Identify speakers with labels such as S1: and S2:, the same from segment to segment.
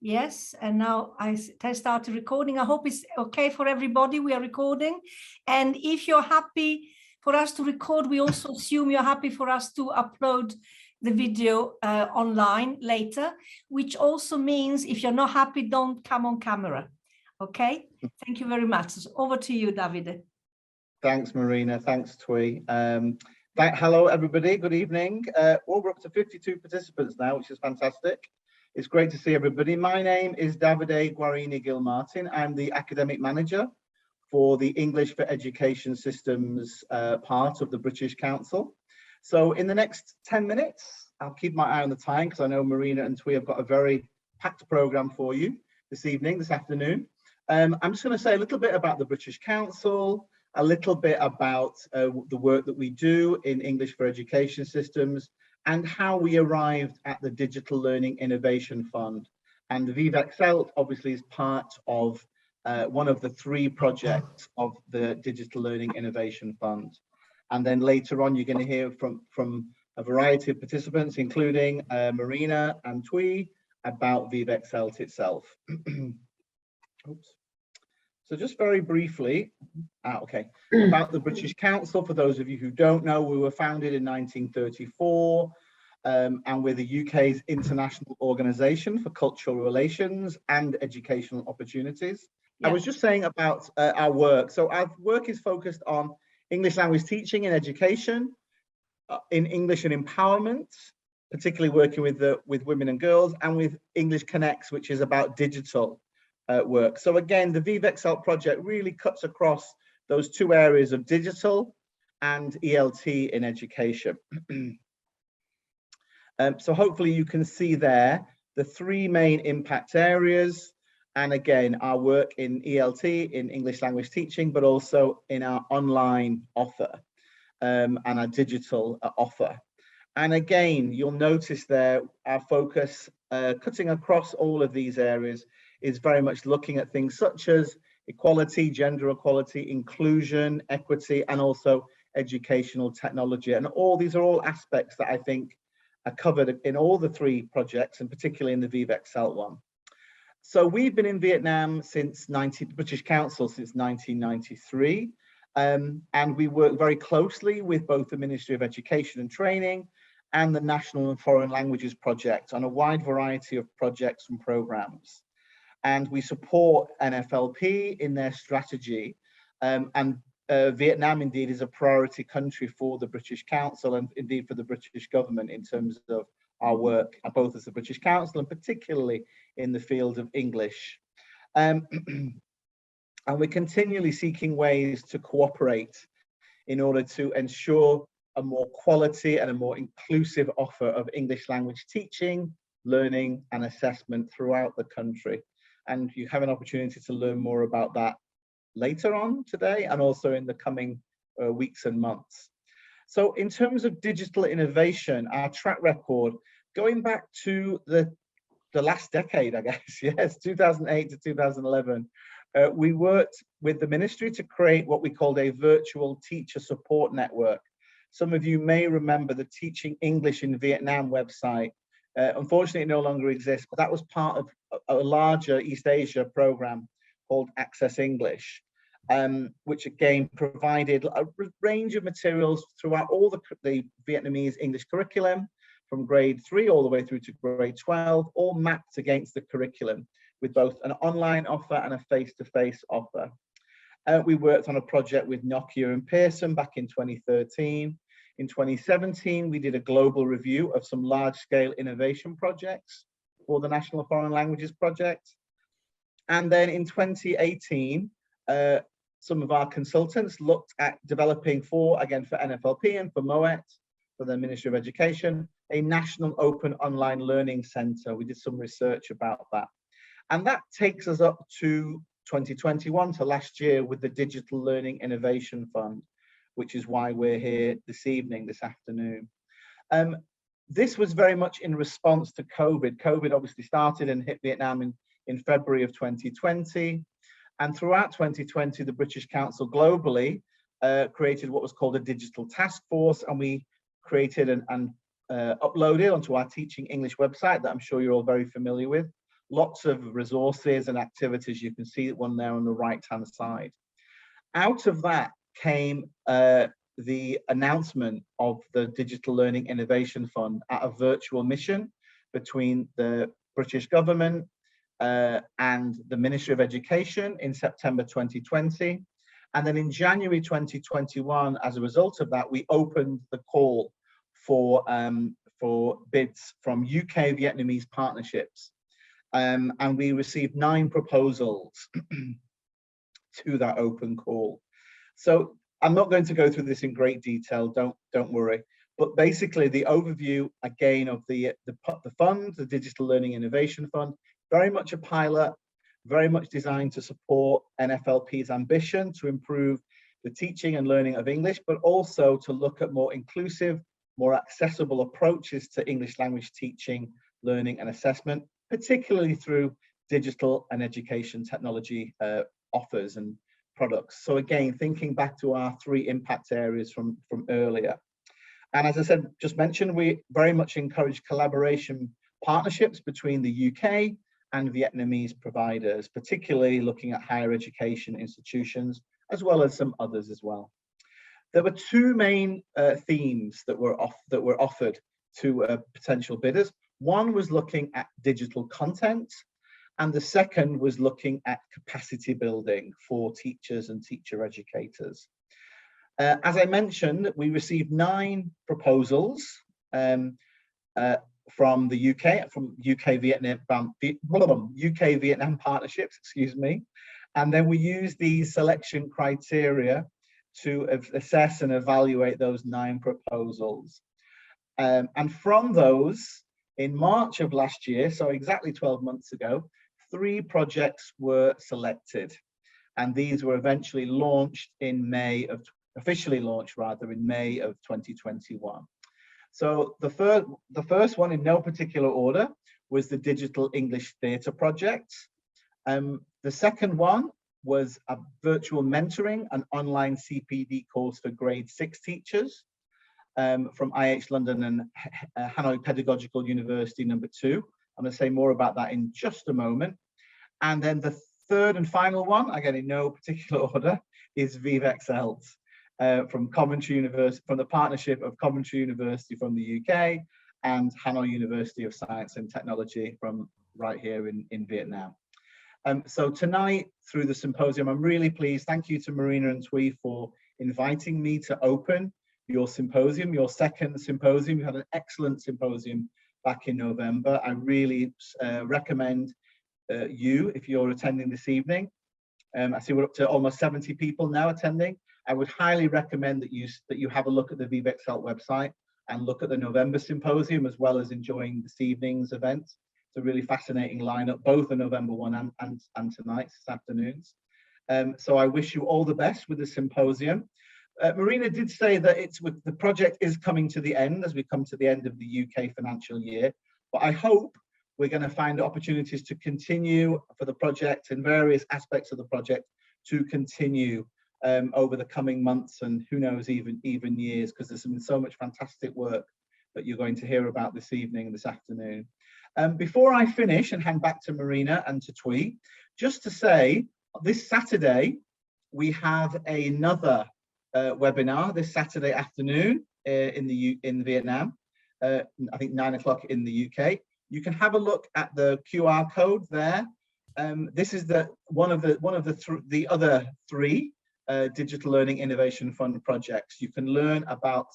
S1: Yes, and now I started recording. I hope it's okay for everybody. We are recording. And if you're happy for us to record, we also assume you're happy for us to upload the video online later, which also means if you're not happy, don't come on camera. Okay, thank you very much. Over to you, Davide.
S2: Thanks, Marina. Thanks, Tui. Hello, everybody. Good evening. Well, we're up to 52 participants now, which is fantastic. It's great to see everybody. My name is Davide Guarini Gilmartin. I'm the academic manager for the English for Education Systems part of the British Council. So in the next 10 minutes, I'll keep my eye on the time because I know Marina and Tui have got a very packed program for you this evening, this afternoon. I'm just going to say a little bit about the British Council, a little bit about the work that we do in English for Education Systems, and how we arrived at the Digital Learning Innovation Fund. And the ViVEXELT obviously is part of one of the 3 projects of the Digital Learning Innovation Fund. And then later on, you're going to hear from a variety of participants, including Marina and Tui, about ViVEXELT itself. Oops. So just very briefly, about the British Council. For those of you who don't know, we were founded in 1934 and we're the UK's international organisation for cultural relations and educational opportunities. Yeah. I was just saying about our work. So our work is focused on English language teaching and education, in English and empowerment, particularly working with women and girls, and with English Connects, which is about digital work. So again, the ViVEXELT project really cuts across those 2 areas of digital and ELT in education. So hopefully you can see there the 3 main impact areas, and again our work in ELT, in English language teaching, but also in our online offer and our digital offer. And again, you'll notice there our focus cutting across all of these areas is very much looking at things such as equality, gender equality, inclusion, equity, and also educational technology. And all these are all aspects that I think are covered in all the 3 projects, and particularly in the ViVEXELT one. So we've been in Vietnam since British Council since 1993, and we work very closely with both the Ministry of Education and Training and the National and Foreign Languages Project on a wide variety of projects and programs. And we support NFLP in their strategy. Vietnam indeed is a priority country for the British Council and indeed for the British government in terms of our work, both as the British Council and particularly in the field of English. And we're continually seeking ways to cooperate in order to ensure a more quality and a more inclusive offer of English language teaching, learning and assessment throughout the country. And you have an opportunity to learn more about that later on today and also in the coming weeks and months. So in terms of digital innovation, our track record, going back to the last decade, I guess, yes, 2008 to 2011, we worked with the ministry to create what we called a virtual teacher support network. Some of you may remember the Teaching English in Vietnam website. Unfortunately, it no longer exists, but that was part of a larger East Asia program called Access English, which again provided a range of materials throughout all the Vietnamese English curriculum from grade 3 all the way through to grade 12, all mapped against the curriculum with both an online offer and a face-to-face offer. We worked on a project with Nokia and Pearson back in 2013. In 2017, we did a global review of some large-scale innovation projects for the National Foreign Languages Project. And then in 2018, some of our consultants looked at developing for NFLP and for MOET, for the Ministry of Education, a national open online learning center. We did some research about that. And that takes us up to 2021, to last year, with the Digital Learning Innovation Fund, which is why we're here this evening, this afternoon. This was very much in response to COVID. COVID obviously started and hit Vietnam in February of 2020. And throughout 2020, the British Council globally created what was called a digital task force, and we created and uploaded onto our Teaching English website that I'm sure you're all very familiar with, lots of resources and activities. You can see one there on the right-hand side. Out of that came the announcement of the Digital Learning Innovation Fund at a virtual mission between the British government and the Ministry of Education in September 2020. And then in January 2021, as a result of that, we opened the call for bids from UK Vietnamese partnerships. And we received 9 proposals to that open call. So I'm not going to go through this in great detail, don't worry. But basically the overview again of the fund, the Digital Learning Innovation Fund, very much a pilot, very much designed to support NFLP's ambition to improve the teaching and learning of English, but also to look at more inclusive, more accessible approaches to English language teaching, learning and assessment, particularly through digital and education technology offers and products. So again, thinking back to our 3 impact areas from earlier. And as I said, just mentioned, we very much encourage collaboration partnerships between the UK and Vietnamese providers, particularly looking at higher education institutions, as well as some others as well. There were 2 main themes that were offered to potential bidders. One was looking at digital content, and the second was looking at capacity building for teachers and teacher educators. As I mentioned, we received 9 proposals from the UK, from UK Vietnam partnerships, excuse me. And then we use these selection criteria to assess and evaluate those 9 proposals. And from those, in March of last year, so exactly 12 months ago, 3 projects were selected. And these were eventually launched in officially launched rather, in May of 2021. So the first one, in no particular order, was the Digital English Theatre Project. The second one was a virtual mentoring and online CPD course for grade 6 teachers from IH London and Hanoi Pedagogical University number 2. I'm going to say more about that in just a moment. And then the third and final one, again in no particular order, is ViVEXELT. From Coventry University, from the partnership of Coventry University from the UK and Hanoi University of Science and Technology from right here in Vietnam. So tonight, through the symposium, I'm really pleased. Thank you to Marina and Thuy for inviting me to open your symposium, your second symposium. You had an excellent symposium back in November. I really recommend you, if you're attending this evening. I see we're up to almost 70 people now attending. I would highly recommend that you have a look at the ViVEXELT website and look at the November symposium, as well as enjoying this evening's event. It's a really fascinating lineup, both the November one and tonight's, this afternoon's. So I wish you all the best with the symposium. Marina did say that the project is coming to the end as we come to the end of the UK financial year, but I hope we're going to find opportunities to continue for the project and various aspects of the project to continue over the coming months, and who knows, even years, because there's been so much fantastic work that you're going to hear about this evening and this afternoon. Before I finish and hand back to Marina and to Thuy, just to say, this Saturday we have another webinar this Saturday afternoon in Vietnam. I think 9 o'clock in the UK. You can have a look at the QR code there. This is one of the other 3 Digital Learning Innovation Fund projects. You can learn about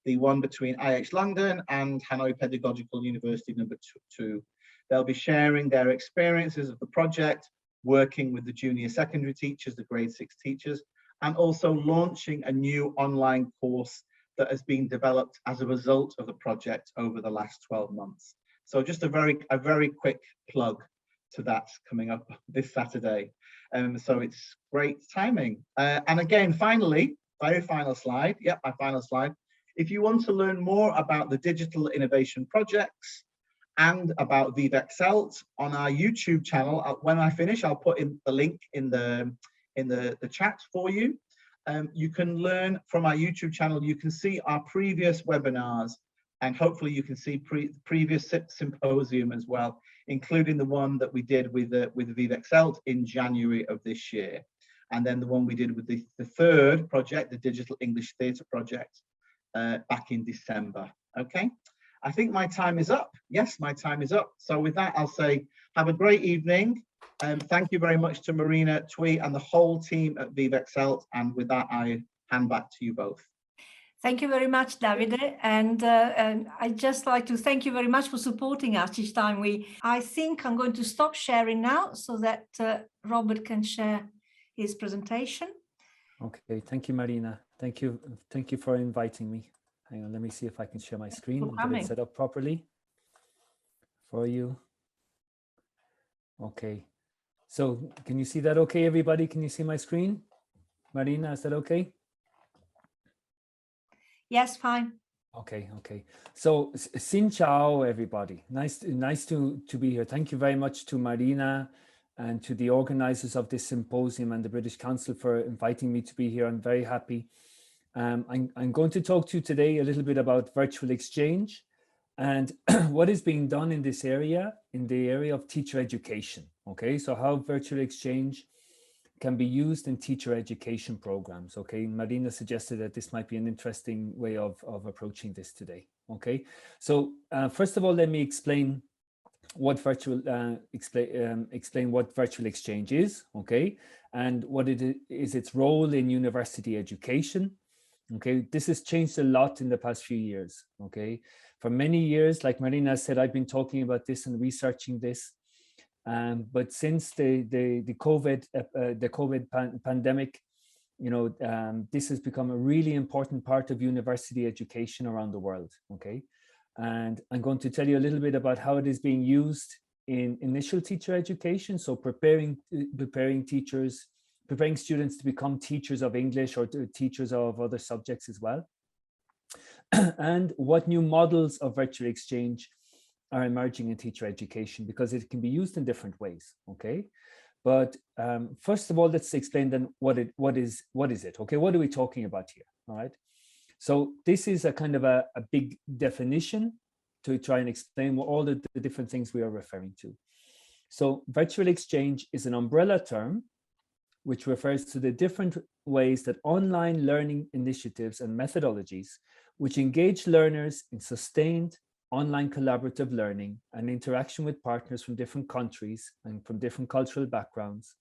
S2: the one between IH London and Hanoi Pedagogical University number 2. They'll be sharing their experiences of the project, working with the junior secondary teachers, the grade 6 teachers, and also launching a new online course that has been developed as a result of the project over the last 12 months. So just a very quick plug to that coming up this Saturday. So it's great timing. And again, finally, very final slide. Yep, my final slide. If you want to learn more about the digital innovation projects and about ViVEXELT on our YouTube channel, when I finish, I'll put in the link in the chat for you. You can learn from our YouTube channel. You can see our previous webinars And hopefully you can see previous symposium as well, including the one that we did with ViVEXELT in January of this year. And then the one we did with the third project, the Digital English Theatre Project, back in December. Okay, I think my time is up. Yes, my time is up. So with that, I'll say have a great evening. Thank you very much to Marina, Twee, and the whole team at ViVEXELT. And with that, I hand back to you both.
S1: Thank you very much, Davide. And I'd just like to thank you very much for supporting us each time. I think I'm going to stop sharing now so that Robert can share his presentation.
S3: Okay, thank you, Marina. Thank you for inviting me. Hang on, let me see if I can share my screen and get it set up properly for you. Okay, so can you see that okay, everybody? Can you see my screen? Marina, is that okay?
S1: Yes, fine.
S3: Okay. So, xin chào, everybody. Nice to be here. Thank you very much to Marina and to the organizers of this symposium and the British Council for inviting me to be here. I'm very happy. I'm going to talk to you today a little bit about virtual exchange and what is being done in this area, in the area of teacher education. Okay, so how virtual exchange can be used in teacher education programs. Okay, Marina suggested that this might be an interesting way of approaching this today. Okay, so first of all, let me explain what virtual explain what virtual exchange is. Okay, and what it is its role in university education. Okay, this has changed a lot in the past few years. Okay, for many years, like Marina said, I've been talking about this and researching this. But since the COVID pandemic, you know, this has become a really important part of university education around the world. Okay, and I'm going to tell you a little bit about how it is being used in initial teacher education. So preparing students to become teachers of English or teachers of other subjects as well, and what new models of virtual exchange are emerging in teacher education, because it can be used in different ways. Okay, but first of all, let's explain then what is it. Okay, what are we talking about here? All right, so this is a kind of a big definition to try and explain what all the different things we are referring to. So virtual exchange is an umbrella term which refers to the different ways that online learning initiatives and methodologies which engage learners in sustained online collaborative learning and interaction with partners from different countries and from different cultural backgrounds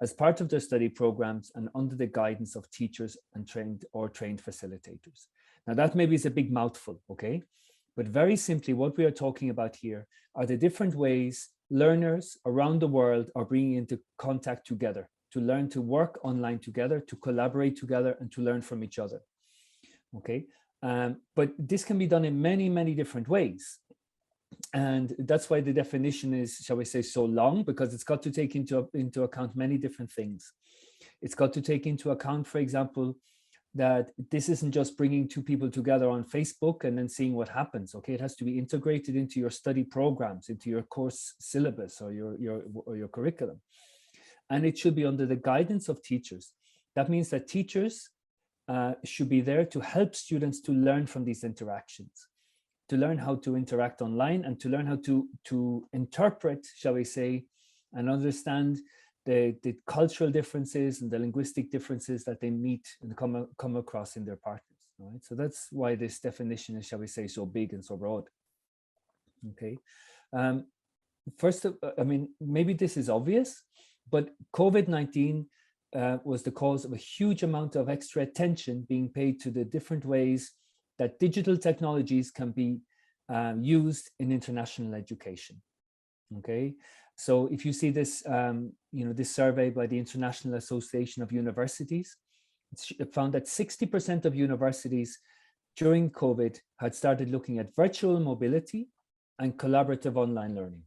S3: as part of their study programs and under the guidance of teachers and trained facilitators. Now that maybe is a big mouthful, okay? But very simply, what we are talking about here are the different ways learners around the world are bringing into contact together, to learn to work online together, to collaborate together, and to learn from each other, okay? But this can be done in many, many different ways. And that's why the definition is, shall we say, so long, because it's got to take into account many different things. It's got to take into account, for example, that this isn't just bringing two people together on Facebook and then seeing what happens. Okay, it has to be integrated into your study programs, into your course syllabus or your curriculum. And it should be under the guidance of teachers. That means that teachers should be there to help students to learn from these interactions, to learn how to interact online and to learn how to interpret, shall we say, and understand the cultural differences and the linguistic differences that they meet and come across in their partners. Right? So that's why this definition is, shall we say, so big and so broad. Okay. First, I mean, maybe this is obvious, but COVID-19 was the cause of a huge amount of extra attention being paid to the different ways that digital technologies can be used in international education. Okay, so if you see this, this survey by the International Association of Universities, it found that 60% of universities during COVID had started looking at virtual mobility and collaborative online learning.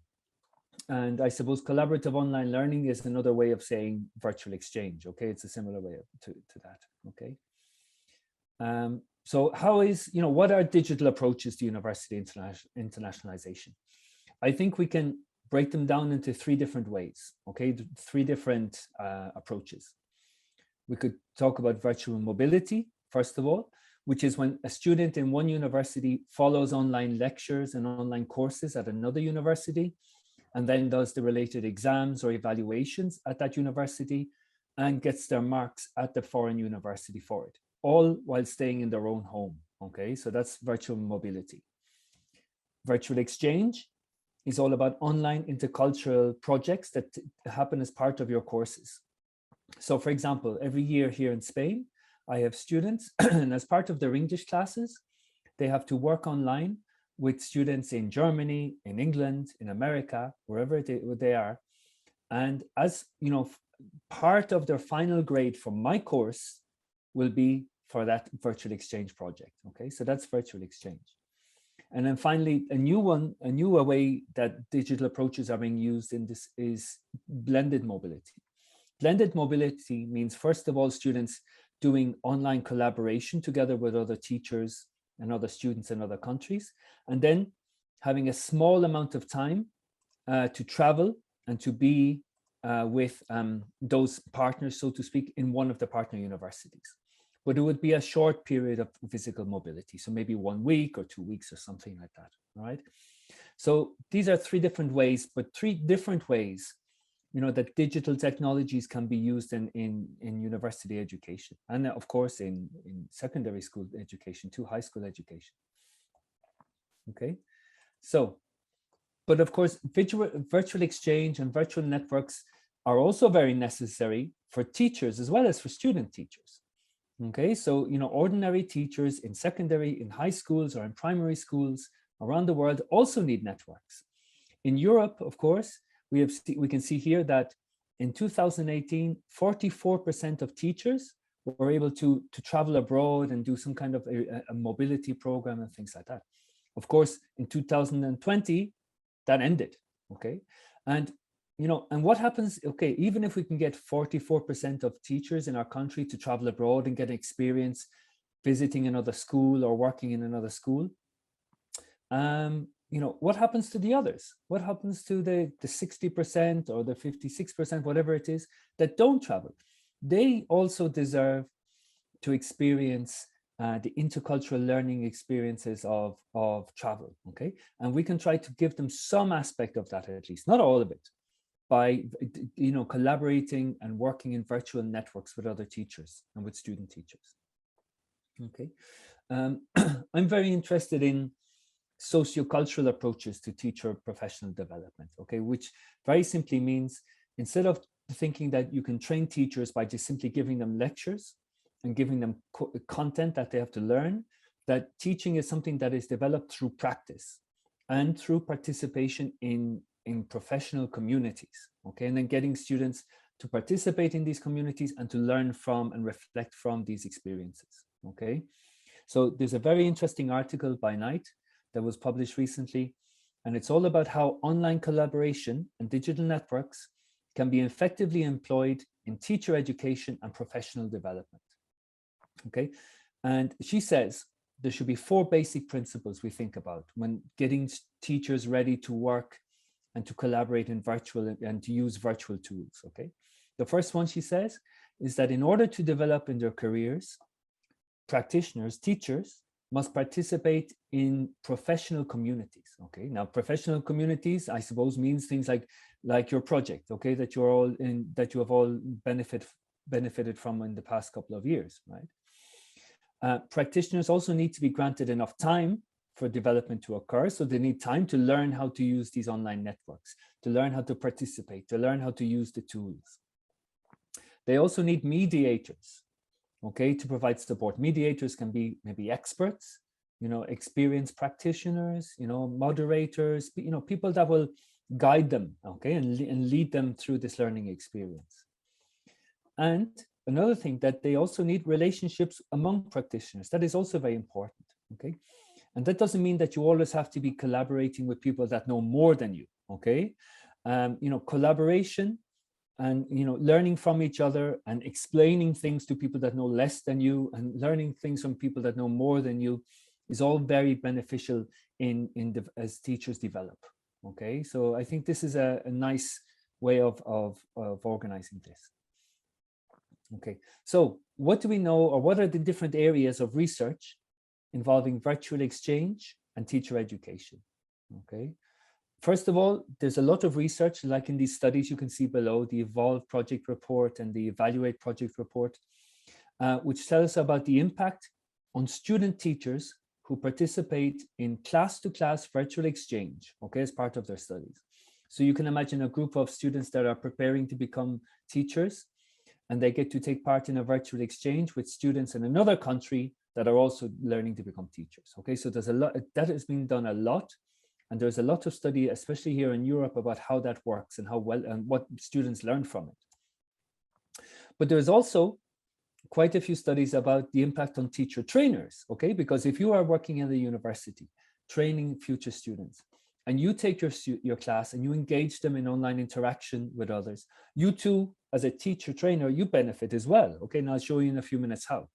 S3: And I suppose collaborative online learning is another way of saying virtual exchange. Okay, it's a similar way to that. Okay. So how is, what are digital approaches to university internationalization? I think we can break them down into three different ways. Okay, three different approaches. We could talk about virtual mobility, first of all, which is when a student in one university follows online lectures and online courses at another university, and then does the related exams or evaluations at that university and gets their marks at the foreign university for it, all while staying in their own home. Okay, so that's virtual mobility. Virtual exchange is all about online intercultural projects that happen as part of your courses. So for example, every year here in Spain, I have students, and as part of their English classes, they have to work online with students in Germany, in England, in America, wherever they are. And as you know, part of their final grade from my course will be for that virtual exchange project. Okay, so that's virtual exchange. And then finally, a newer way that digital approaches are being used in this is blended mobility. Blended mobility means, first of all, students doing online collaboration together with other teachers and other students in other countries, and then having a small amount of time to travel and to be with those partners, so to speak, in one of the partner universities. But it would be a short period of physical mobility, so maybe 1 week or 2 weeks or something like that, right? So these are three different ways, but three different ways, you know, that digital technologies can be used in university education, and of course in secondary school education too, high school education. Okay, so, but of course, virtual exchange and virtual networks are also very necessary for teachers as well as for student teachers. Okay, so, you know, ordinary teachers in secondary, in high schools or in primary schools around the world also need networks. In Europe, of course, we can see here that in 2018, 44% of teachers were able to travel abroad and do some kind of a mobility program and things like that. Of course, in 2020, that ended, okay? And, you know, and what happens, okay, even if we can get 44% of teachers in our country to travel abroad and get experience visiting another school or working in another school, you know, what happens to the others? What happens to the 60% or the 56%, whatever it is, that don't travel? They also deserve to experience the intercultural learning experiences of travel, okay? And we can try to give them some aspect of that, at least, not all of it, by, you know, collaborating and working in virtual networks with other teachers and with student teachers, okay? I'm very interested in sociocultural approaches to teacher professional development, okay, which very simply means, instead of thinking that you can train teachers by just simply giving them lectures and giving them content that they have to learn, that teaching is something that is developed through practice and through participation in professional communities, okay, and then getting students to participate in these communities and to learn from and reflect from these experiences, okay. So there's a very interesting article by Knight that was published recently, and it's all about how online collaboration and digital networks can be effectively employed in teacher education and professional development. Okay, and she says there should be 4 basic principles we think about when getting teachers ready to work and to collaborate in virtual and to use virtual tools. Okay, the first one, she says, is that in order to develop in their careers, practitioners, teachers, must participate in professional communities. Okay, now professional communities, I suppose, means things like your project, okay, that you're all in, that you have all benefited from in the past couple of years, right? Practitioners also need to be granted enough time for development to occur, so they need time to learn how to use these online networks, to learn how to participate, to learn how to use the tools. They also need mediators, okay, to provide support. Mediators can be maybe experts, you know, experienced practitioners, you know, moderators, you know, people that will guide them, okay, and lead them through this learning experience. And another thing, that they also need relationships among practitioners. That is also very important, okay? And that doesn't mean that you always have to be collaborating with people that know more than you, okay? You know, collaboration and, you know, learning from each other and explaining things to people that know less than you and learning things from people that know more than you is all very beneficial as teachers develop, okay? So I think this is a nice way of organizing this, Okay, so what do we know, or what are the different areas of research involving virtual exchange and teacher education? Okay, first of all, there's a lot of research, like in these studies you can see below, the Evolve project report and the Evaluate project report, which tell us about the impact on student teachers who participate in class-to-class virtual exchange, okay, as part of their studies. So you can imagine a group of students that are preparing to become teachers, and they get to take part in a virtual exchange with students in another country that are also learning to become teachers. Okay, so there's a lot that has been done a lot, and there's a lot of study, especially here in Europe, about how that works and how well and what students learn from it. But there's also quite a few studies about the impact on teacher trainers, okay? Because if you are working in the university, training future students, and you take your class and you engage them in online interaction with others, you too, as a teacher trainer, you benefit as well, okay? And I'll show you in a few minutes how,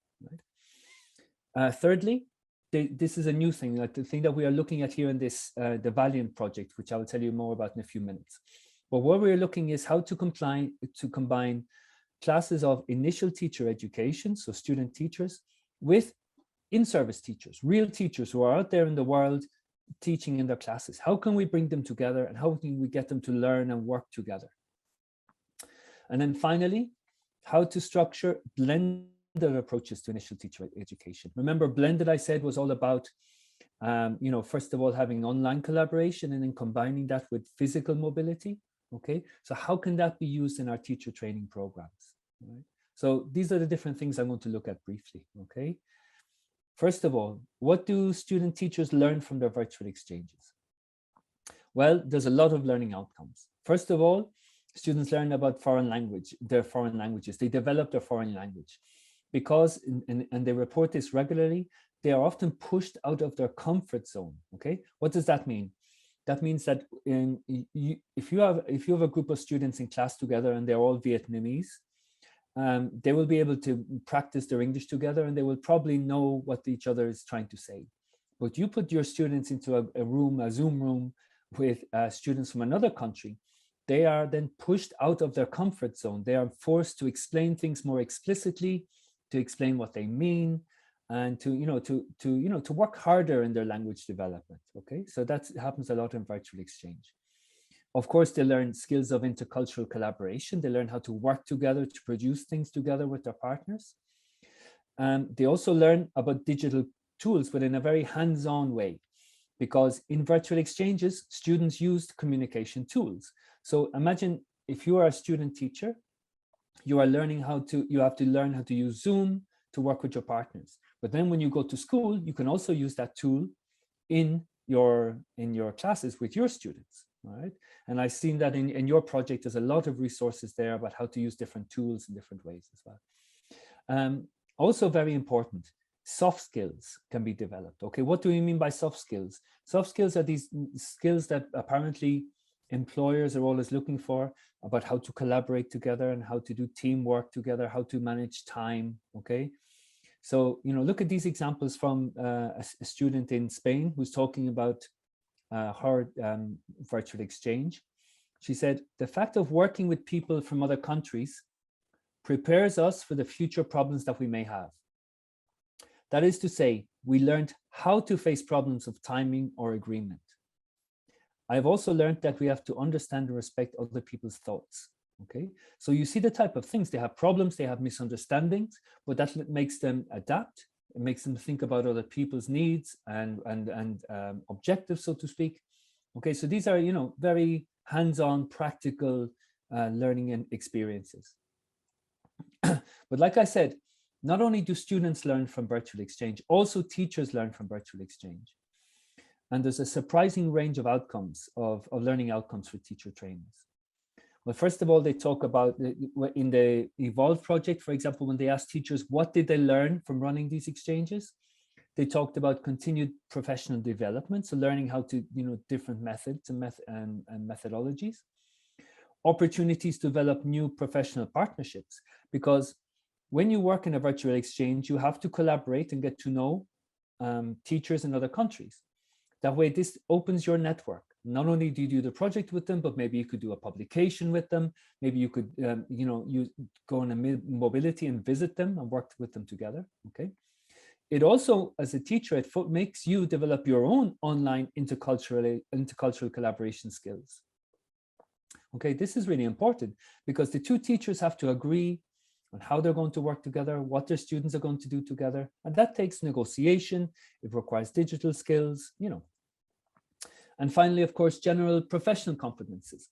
S3: right? Thirdly, this is a new thing, like the thing that we are looking at here in this, the Valiant project, which I will tell you more about in a few minutes. But what we're looking is how to combine classes of initial teacher education, so student teachers, with in-service teachers, real teachers who are out there in the world teaching in their classes. How can we bring them together, and how can we get them to learn and work together? And then finally, how to structure blended approaches to initial teacher education. Remember, blended, I said, was all about, first of all, having online collaboration and then combining that with physical mobility. Okay, so how can that be used in our teacher training programs? Right? So these are the different things I'm going to look at briefly. Okay, first of all, what do student teachers learn from their virtual exchanges? Well, there's a lot of learning outcomes. First of all, students learn about their foreign languages. They develop their foreign language because, and they report this regularly, they are often pushed out of their comfort zone. Okay, what does that mean? That means that if you have a group of students in class together and they're all Vietnamese, they will be able to practice their English together, and they will probably know what each other is trying to say. But you put your students into a Zoom room with students from another country, they are then pushed out of their comfort zone. They are forced to explain things more explicitly, to explain what they mean, and to work harder in their language development. Okay, so that happens a lot in virtual exchange. Of course, they learn skills of intercultural collaboration. They learn how to work together to produce things together with their partners. They also learn about digital tools, but in a very hands-on way, because in virtual exchanges, students used communication tools. So imagine if you are a student teacher, you have to learn how to use Zoom to work with your partners. But then when you go to school, you can also use that tool in your classes with your students, right? And I've seen that in your project, there's a lot of resources there about how to use different tools in different ways as well. Also very important, soft skills can be developed. Okay, what do we mean by soft skills? Soft skills are these skills that apparently employers are always looking for, about how to collaborate together and how to do teamwork together, how to manage time. Okay, so look at these examples from a student in Spain who's talking about her virtual exchange. She said, the fact of working with people from other countries prepares us for the future problems that we may have. That is to say, we learned how to face problems of timing or agreement. I've also learned that we have to understand and respect other people's thoughts. Okay, so you see the type of things, they have problems, they have misunderstandings, but that makes them adapt. It makes them think about other people's needs and objectives, so to speak. Okay, so these are, very hands-on, practical learning and experiences. But like I said, not only do students learn from virtual exchange, also teachers learn from virtual exchange. And there's a surprising range of outcomes, of learning outcomes for teacher trainers. Well, first of all, they talk about, in the Evolve project, for example, when they asked teachers, what did they learn from running these exchanges? They talked about continued professional development, so learning how to, different methods and methodologies. Opportunities to develop new professional partnerships, because when you work in a virtual exchange, you have to collaborate and get to know teachers in other countries. That way, this opens your network. Not only do you do the project with them, but maybe you could do a publication with them. Maybe you could, you go on a mobility and visit them and work with them together, okay? It also, as a teacher, it makes you develop your own online intercultural collaboration skills. Okay, this is really important because the two teachers have to agree on how they're going to work together, what their students are going to do together. And that takes negotiation. It requires digital skills, And finally, of course, general professional competences,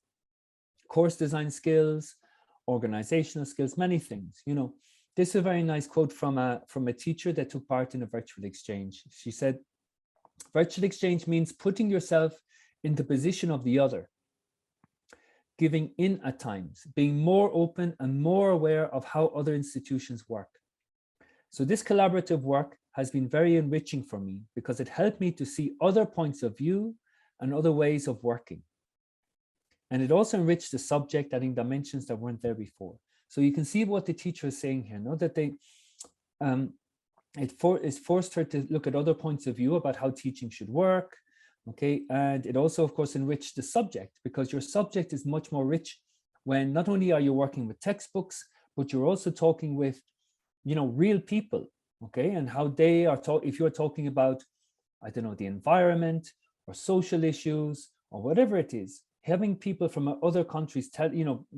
S3: course design skills, organizational skills, many things, This is a very nice quote from a teacher that took part in a virtual exchange. She said, virtual exchange means putting yourself in the position of the other, giving in at times, being more open and more aware of how other institutions work. So this collaborative work has been very enriching for me because it helped me to see other points of view and other ways of working. And it also enriched the subject, adding dimensions that weren't there before. So you can see what the teacher is saying here, that it's forced her to look at other points of view about how teaching should work. Okay, and it also, of course, enriched the subject because your subject is much more rich when not only are you working with textbooks, but you're also talking with, real people. Okay, and how they are if you're talking about, I don't know, the environment or social issues or whatever it is, having people from other countries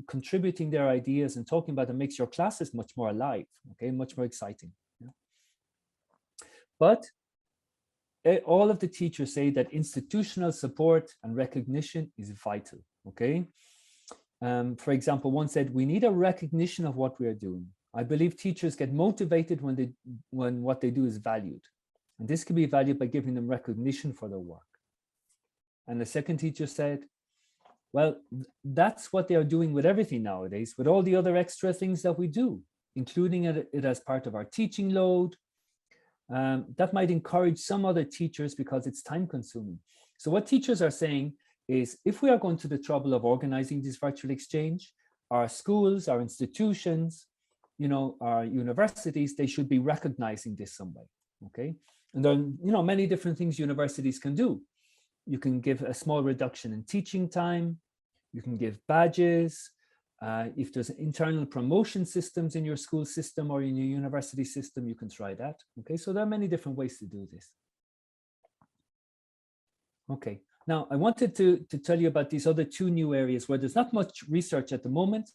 S3: contributing their ideas and talking about it makes your classes much more alive. Okay, much more exciting. Yeah. But all of the teachers say that institutional support and recognition is vital, okay? For example, one said, we need a recognition of what we are doing. I believe teachers get motivated when what they do is valued. And this can be valued by giving them recognition for their work. And the second teacher said, well, that's what they are doing with everything nowadays, with all the other extra things that we do, including it as part of our teaching load. That might encourage some other teachers because it's time consuming. So what teachers are saying is, if we are going to the trouble of organizing this virtual exchange, our schools, our institutions, our universities, they should be recognizing this some way, okay? And then, many different things universities can do. You can give a small reduction in teaching time. You can give badges. If there's internal promotion systems in your school system or in your university system, you can try that. Okay, so there are many different ways to do this. Okay, now I wanted to tell you about these other two new areas where there's not much research at the moment,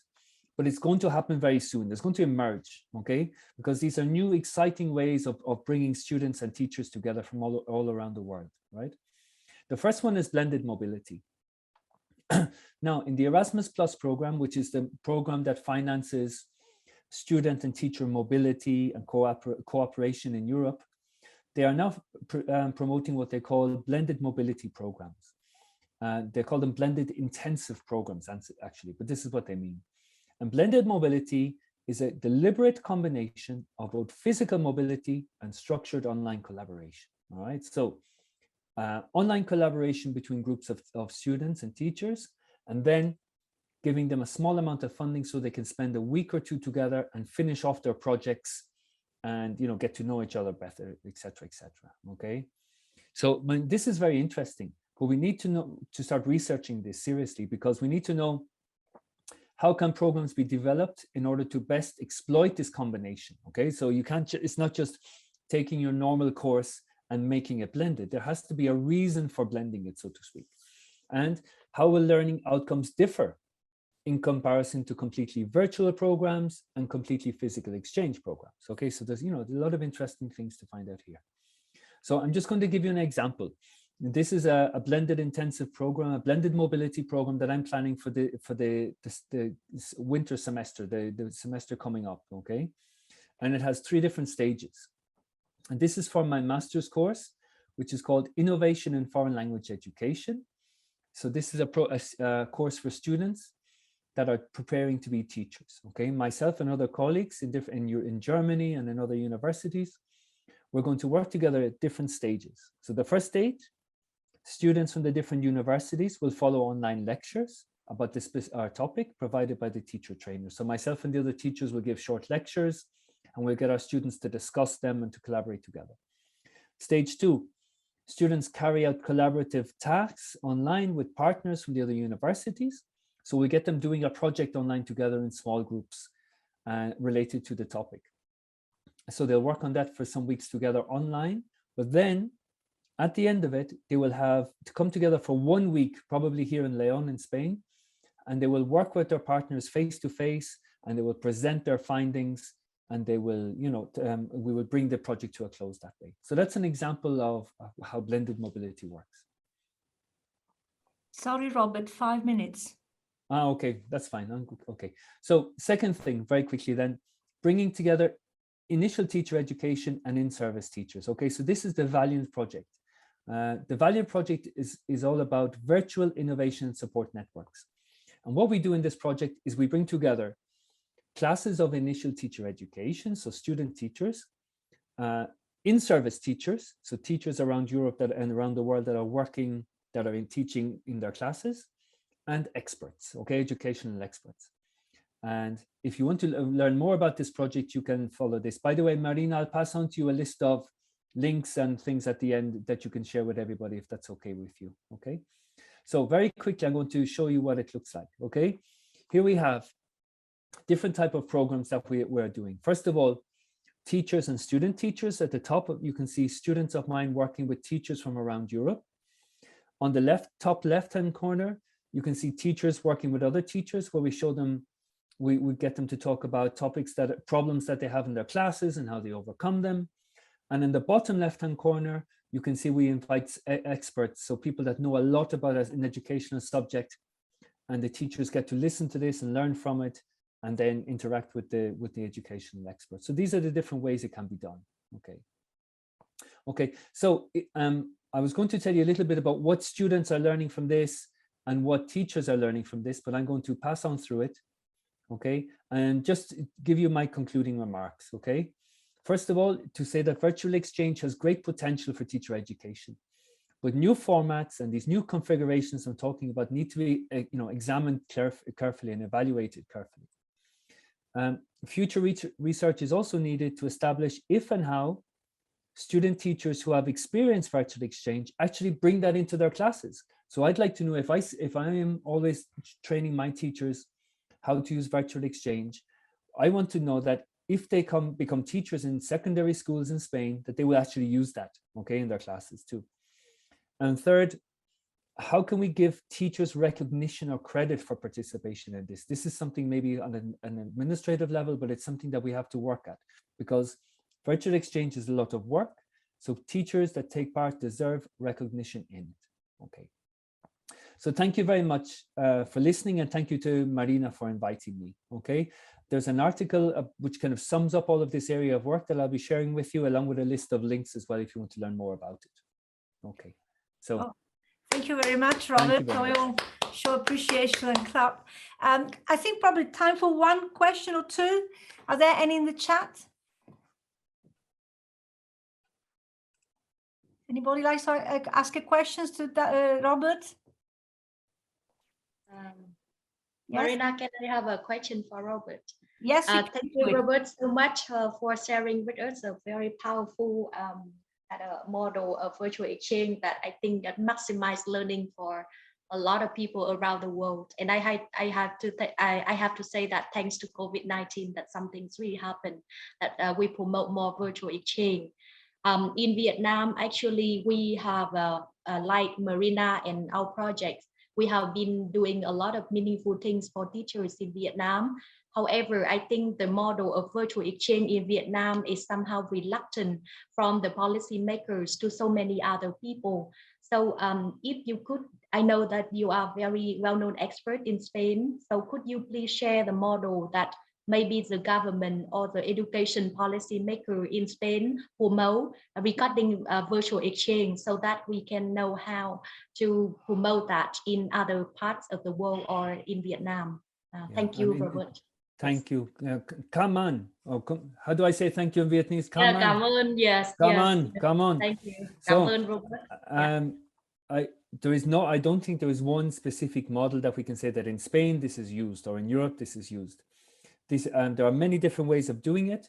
S3: but it's going to happen very soon. It's going to emerge, okay? Because these are new exciting ways of bringing students and teachers together from all around the world, right? The first one is blended mobility. Now, in the Erasmus Plus program, which is the program that finances student and teacher mobility and cooperation in Europe, they are now promoting what they call blended mobility programs. They call them blended intensive programs, actually, but this is what they mean. And blended mobility is a deliberate combination of both physical mobility and structured online collaboration, all right? So online collaboration between groups of students and teachers, and then giving them a small amount of funding so they can spend a week or two together and finish off their projects and get to know each other better, etc., etc. Okay, so this is very interesting, but we need to start researching this seriously, because we need to know how can programs be developed in order to best exploit this combination. Okay, so you can't, it's not just taking your normal course and making it blended. There has to be a reason for blending it, so to speak. And how will learning outcomes differ in comparison to completely virtual programs and completely physical exchange programs? Okay, so there's a lot of interesting things to find out here. So I'm just going to give you an example. This is a blended intensive program, a blended mobility program that I'm planning for the winter semester, the semester coming up. Okay, and it has 3 different stages. And this is for my master's course, which is called Innovation in Foreign Language Education. So this is a course for students that are preparing to be teachers. Okay, myself and other colleagues in Germany and in other universities, we're going to work together at different stages. So the first stage, students from the different universities will follow online lectures about this topic provided by the teacher trainer. So myself and the other teachers will give short lectures, and we'll get our students to discuss them and to collaborate together. Stage 2, Students carry out collaborative tasks online with partners from the other universities. So we get them doing a project online together in small groups related to the topic. So they'll work on that for some weeks together online, but then at the end of it, they will have to come together for 1 week, probably here in León in Spain, and they will work with their partners face to face, and they will present their findings, and they will, we will bring the project to a close that way. So that's an example of how blended mobility works.
S1: Sorry, Robert, 5 minutes.
S3: Okay, that's fine. Okay. So second thing, very quickly then, bringing together initial teacher education and in-service teachers. Okay, so this is the Valiant project. The Valiant project is all about virtual innovation and support networks. And what we do in this project is we bring together classes of initial teacher education, so student teachers, in-service teachers, so teachers around Europe and around the world that are working, that are in teaching in their classes, and experts, okay, educational experts. And if you want to learn more about this project, you can follow this. By the way, Marina, I'll pass on to you a list of links and things at the end that you can share with everybody if that's okay with you, okay? So very quickly, I'm going to show you what it looks like, okay? Here we have different type of programs that we're doing. First of all, teachers and student teachers. At the top, you can see students of mine working with teachers from around Europe. On the top left-hand corner, you can see teachers working with other teachers where we show them, we get them to talk about problems that they have in their classes and how they overcome them. And in the bottom left-hand corner, you can see we invite experts, so people that know a lot about an educational subject, and the teachers get to listen to this and learn from it, and then interact with the educational experts. So these are the different ways it can be done. Okay. So I was going to tell you a little bit about what students are learning from this and what teachers are learning from this, but I'm going to pass on through it. Okay, and just give you my concluding remarks. Okay, first of all, to say that virtual exchange has great potential for teacher education, but new formats and these new configurations I'm talking about need to be examined carefully and evaluated carefully. Future research is also needed to establish if and how student teachers who have experienced virtual exchange actually bring that into their classes. So I'd like to know if I am always training my teachers how to use virtual exchange, I want to know that if they become teachers in secondary schools in Spain, that they will actually use that, okay, in their classes too. And third, how can we give teachers recognition or credit for participation in this? This is something maybe on an administrative level, but it's something that we have to work at, because virtual exchange is a lot of work. So teachers that take part deserve recognition in it, okay. So thank you very much for listening, and thank you to Marina for inviting me, okay? There's an article which kind of sums up all of this area of work that I'll be sharing with you, along with a list of links as well if you want to learn more about it. Okay, so.
S1: Thank you very much, Robert. So we all show appreciation and clap. I think probably time for one question or two. Are there any in the chat? Anybody likes to ask a questions to Robert?
S4: Yes. Marina, can I have a question for Robert?
S1: Yes.
S4: Thank you, Robert, so much for sharing with us a very powerful model of virtual exchange that I think that maximize learning for a lot of people around the world. And I have to say that thanks to COVID-19, that something's really happened, that we promote more virtual exchange. In Vietnam, actually, we have like Marina and our projects, we have been doing a lot of meaningful things for teachers in Vietnam. However, I think the model of virtual exchange in Vietnam is somehow reluctant from the policymakers to so many other people. So if you could, I know that you are very well-known expert in Spain. So could you please share the model that maybe the government or the education policy maker in Spain promote regarding virtual exchange, so that we can know how to promote that in other parts of the world or in Vietnam. Thank you, Robert.
S3: Thank you. Come on. How do I say thank you in Vietnamese? Come on.
S4: Cảm ơn. Yes.
S3: Come on.
S4: Thank you.
S3: So,
S4: Cảm ơn, Robert.
S3: I don't think there is one specific model that we can say that in Spain this is used, or in Europe this is used. There are many different ways of doing it,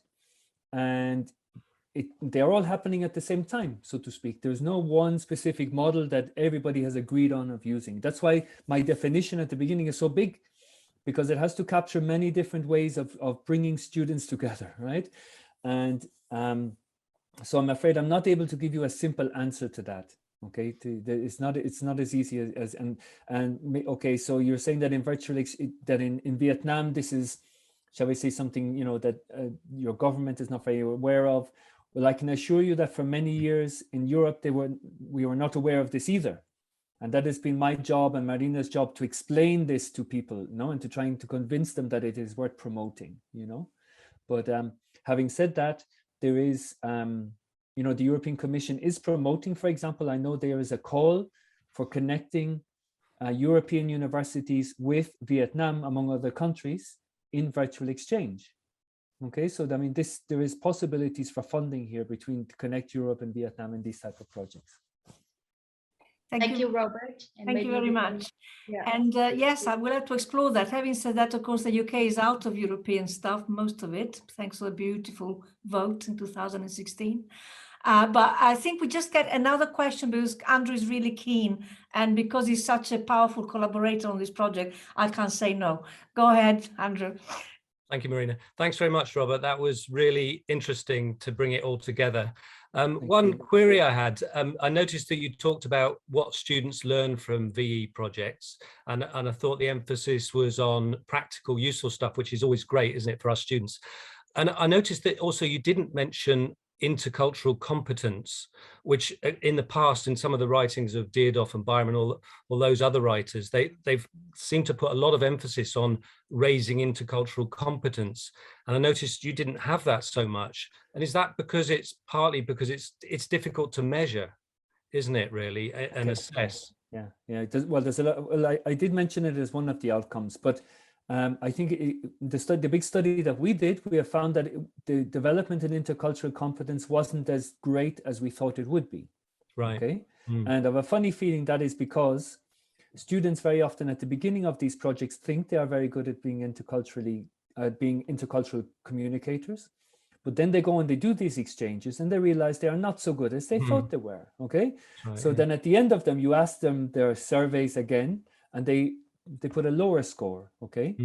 S3: and they're all happening at the same time, so to speak. There's no one specific model that everybody has agreed on of using. That's why my definition at the beginning is so big, because it has to capture many different ways of bringing students together, right? And so I'm afraid I'm not able to give you a simple answer to that. Okay, it's not as easy as okay. So you're saying that in in Vietnam, this is, shall we say, something, you know, that your government is not very aware of. Well, I can assure you that for many years in Europe, we were not aware of this either. And that has been my job and Marina's job to explain this to people, you know, and to trying to convince them that it is worth promoting, you know. But having said that, there is, you know, the European Commission is promoting, for example, I know there is a call for connecting European universities with Vietnam, among other countries, in virtual exchange. Okay, so I mean, there is possibilities for funding here between to connect Europe and Vietnam in these type of projects.
S4: Thank you, Robert. And
S1: Thank you very much.
S4: Yeah.
S1: And yes, I will have to explore that. Having said that, of course, the UK is out of European stuff, most of it, thanks to a beautiful vote in 2016. But I think we just get another question because Andrew is really keen, and because he's such a powerful collaborator on this project, I can't say no. Go ahead, Andrew.
S5: Thank you, Marina. Thanks very much, Robert. That was really interesting to bring it all together. One query I had, I noticed that you talked about what students learn from VE projects, and I thought the emphasis was on practical, useful stuff, which is always great, isn't it, for us students? And I noticed that also you didn't mention intercultural competence, which in the past, in some of the writings of Deardoff and Byram and all those other writers, they've seemed to put a lot of emphasis on raising intercultural competence. And I noticed you didn't have that so much. And is that because it's partly because it's difficult to measure, isn't it, really, and assess?
S3: Yeah, well, there's a lot. Well, I did mention it as one of the outcomes, but I think the big study that we did, we have found that the development in intercultural competence wasn't as great as we thought it would be.
S5: Right.
S3: Okay. And I have a funny feeling that is because students very often at the beginning of these projects think they are very good at being intercultural communicators, but then they go and they do these exchanges and they realize they are not so good as they thought they were. Okay. Right, so then at the end of them, you ask them their surveys again, and they put a lower score. Okay.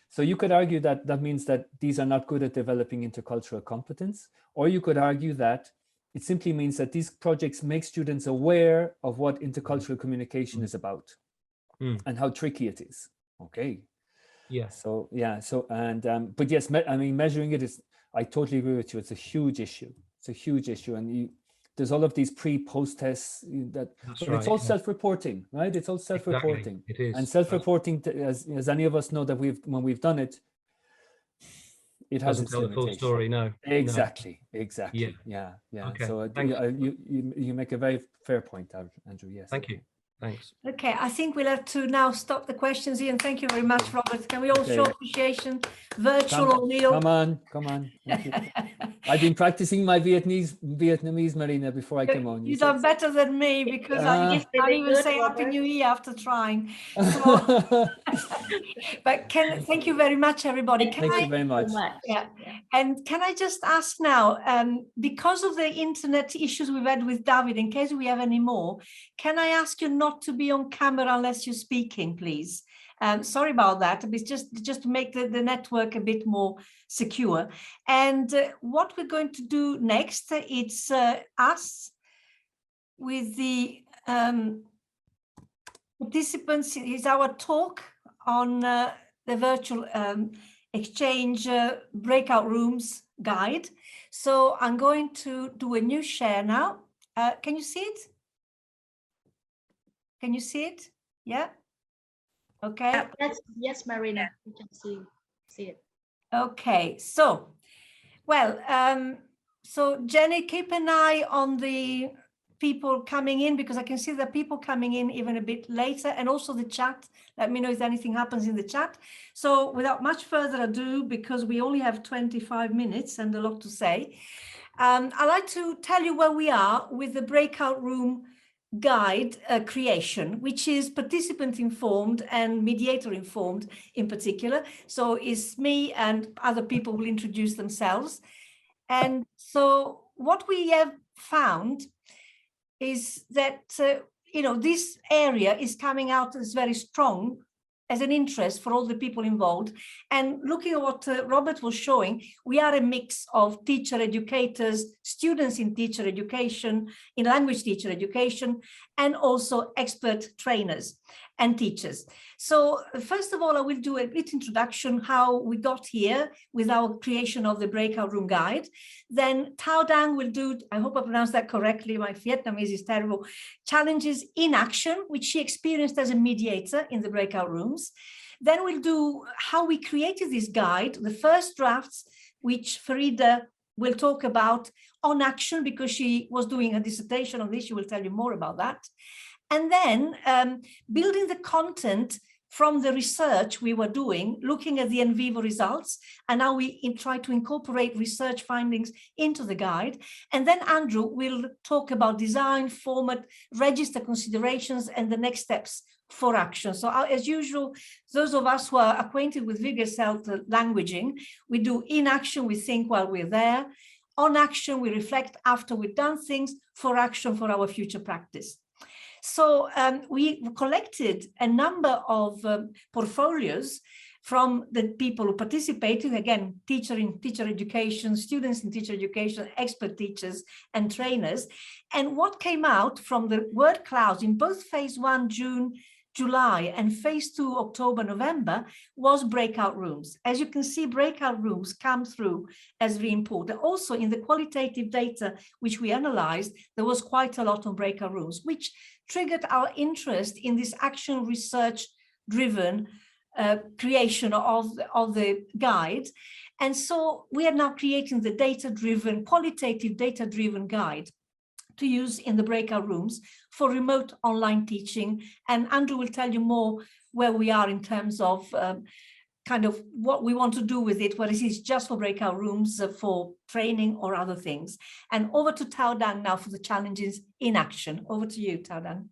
S3: So you could argue that that means that these are not good at developing intercultural competence, or you could argue that it simply means that these projects make students aware of what intercultural communication is about and how tricky it is. Okay.
S5: Yeah.
S3: So, yeah. So, and, but yes, I mean, measuring it is, I totally agree with you. It's a huge issue. It's a huge issue. And there's all of these pre-post tests but it's all self-reporting, right? It's all self-reporting.
S5: Exactly. It is.
S3: And self-reporting, as any of us know that when we've done it, it has its limitations.
S5: Full story, no.
S3: Exactly.
S5: Yeah.
S3: Okay. So you make a very fair point, Andrew. Yes.
S5: Thank you. Thanks.
S1: Okay, I think we'll have to now stop the questions here. And thank you very much, Robert. Can we all show appreciation? Virtual or real?
S3: Come on. I've been practicing my Vietnamese, Marina, before I came on.
S1: You've done better than me, because I even say Happy New Year after trying. So, but thank you very much, everybody.
S3: Thank you very much.
S1: Yeah. And can I just ask now, because of the internet issues we've had with David, in case we have any more, can I ask you not to be on camera unless you're speaking, please? Sorry about that. It's just to make the network a bit more secure. And what we're going to do next, it's us with the participants, is our talk on the virtual exchange breakout rooms guide. So I'm going to do a new share now. Can you see it? Can you see it? Yeah. Okay.
S4: Yes, Marina, you can see it.
S1: Okay. So, well, so Jenny, keep an eye on the people coming in, because I can see that people coming in even a bit later, and also the chat. Let me know if anything happens in the chat. So without much further ado, because we only have 25 minutes and a lot to say, I'd like to tell you where we are with the breakout room guide creation, which is participant informed and mediator informed in particular. So it's me and other people will introduce themselves. And so what we have found is that, this area is coming out as very strong as an interest for all the people involved. And looking at what Robert was showing, we are a mix of teacher educators, students in teacher education, in language teacher education, and also expert trainers and teachers. So first of all, I will do a bit introduction how we got here with our creation of the breakout room guide. Then Tao Dang will do, I hope I pronounced that correctly, my Vietnamese is terrible, challenges in action, which she experienced as a mediator in the breakout rooms. Then we'll do how we created this guide, the first drafts, which Farida will talk about on action because she was doing a dissertation on this. She will tell you more about that. And then building the content from the research we were doing, looking at the NVivo results, and how we try to incorporate research findings into the guide. And then Andrew will talk about design, format, register considerations, and the next steps for action. So as usual, those of us who are acquainted with ViVEXELT languaging, we do in action, we think while we're there. On action, we reflect after we've done things. For action, for our future practice. So we collected a number of portfolios from the people who participated, again, teacher in teacher education, students in teacher education, expert teachers and trainers. And what came out from the word clouds in both phase 1, June, July, and phase 2, October, November, was breakout rooms. As you can see, breakout rooms come through as very important. Also, in the qualitative data which we analyzed, there was quite a lot on breakout rooms, which triggered our interest in this action research-driven creation of the guide. And so we are now creating the data-driven, qualitative data-driven guide to use in the breakout rooms for remote online teaching. And Andrew will tell you more where we are in terms of kind of what we want to do with it, whether it is just for breakout rooms, for training or other things. And over to Tao Dang now for the challenges in action. Over to you, Tao Dang.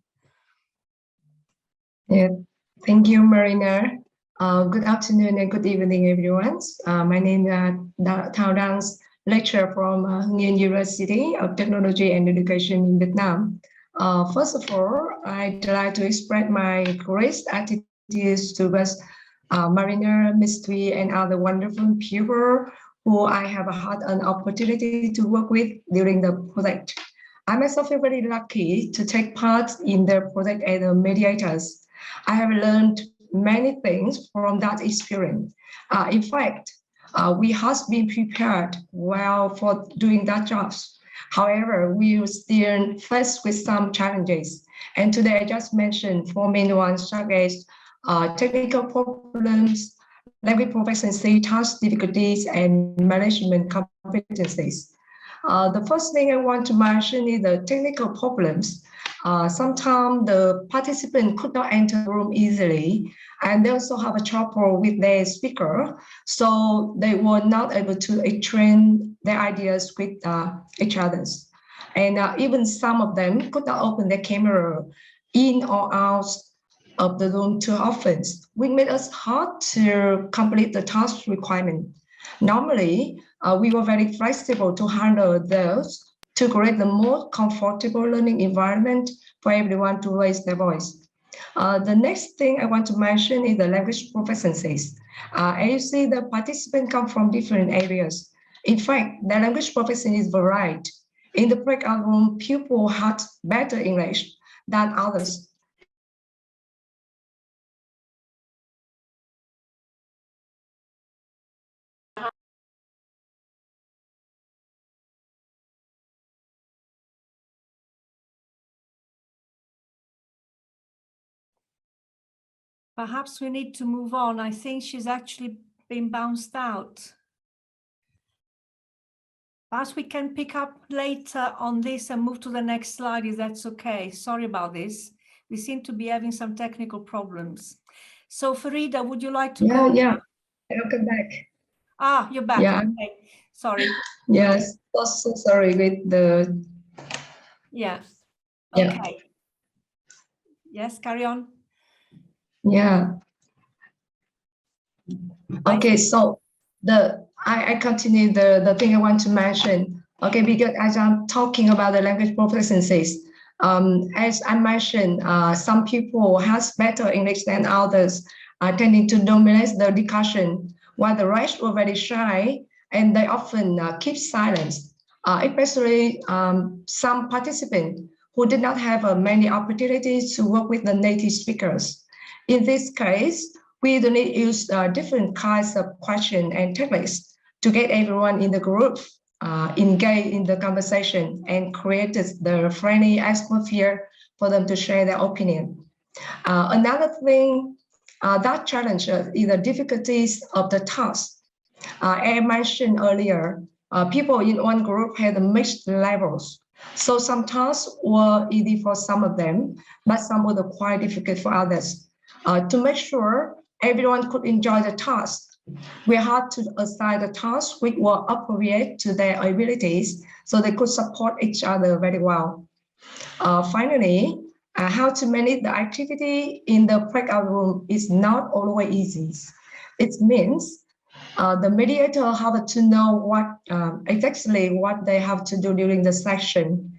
S6: Yeah, thank you, Marina. Good afternoon and good evening, everyone. My name is Tao Dang, lecturer from Nguyen University of Technology and Education in Vietnam. First of all, I'd like to express my great attitudes towards Marina, Mystery, and other wonderful people who I have had an opportunity to work with during the project. I myself feel very lucky to take part in the project as a mediator. I have learned many things from that experience. In fact, we have been prepared well for doing that job. However, we were still faced with some challenges. And today I just mentioned 4 main ones, such as technical problems, language proficiency, task difficulties, and management competencies. The first thing I want to mention is the technical problems. Sometimes the participant could not enter the room easily, and they also have a trouble with their speaker, so they were not able to exchange their ideas with each other. And even some of them could not open their camera in or out of the room too often, which made us hard to complete the task requirement. Normally, we were very flexible to handle those to create the more comfortable learning environment for everyone to raise their voice. The next thing I want to mention is the language proficiencies. As you see, the participants come from different areas. In fact, the language proficiency is varied. In the breakout room, pupils had better English than others.
S1: Perhaps we need to move on. I think she's actually been bounced out. Perhaps we can pick up later on this and move to the next slide if that's okay. Sorry about this. We seem to be having some technical problems. So Farida, would you like to go?
S6: Yeah, I'll come back.
S1: Ah, you're back.
S6: Yeah.
S1: Okay. Sorry.
S6: Yes, so sorry with the...
S1: Yeah.
S6: Yeah.
S1: Okay. Yes, carry on.
S6: Yeah. Okay, so I continue the thing I want to mention. Okay, because as I'm talking about the language proficiencies, as I mentioned, some people has better English than others, tending to dominate the discussion, while the rest were very shy and they often keep silence, especially some participants who did not have many opportunities to work with the native speakers. In this case, we do need to use different kinds of questions and techniques to get everyone in the group engage in the conversation and created the friendly atmosphere for them to share their opinion. Another thing that challenges is the difficulties of the task. As I mentioned earlier, people in one group had mixed levels. So some tasks were easy for some of them, but some were quite difficult for others. To make sure everyone could enjoy the task, we had to assign the tasks which were appropriate to their abilities so they could support each other very well. Finally, how to manage the activity in the breakout room is not always easy. It means the mediator have to know what exactly what they have to do during the session,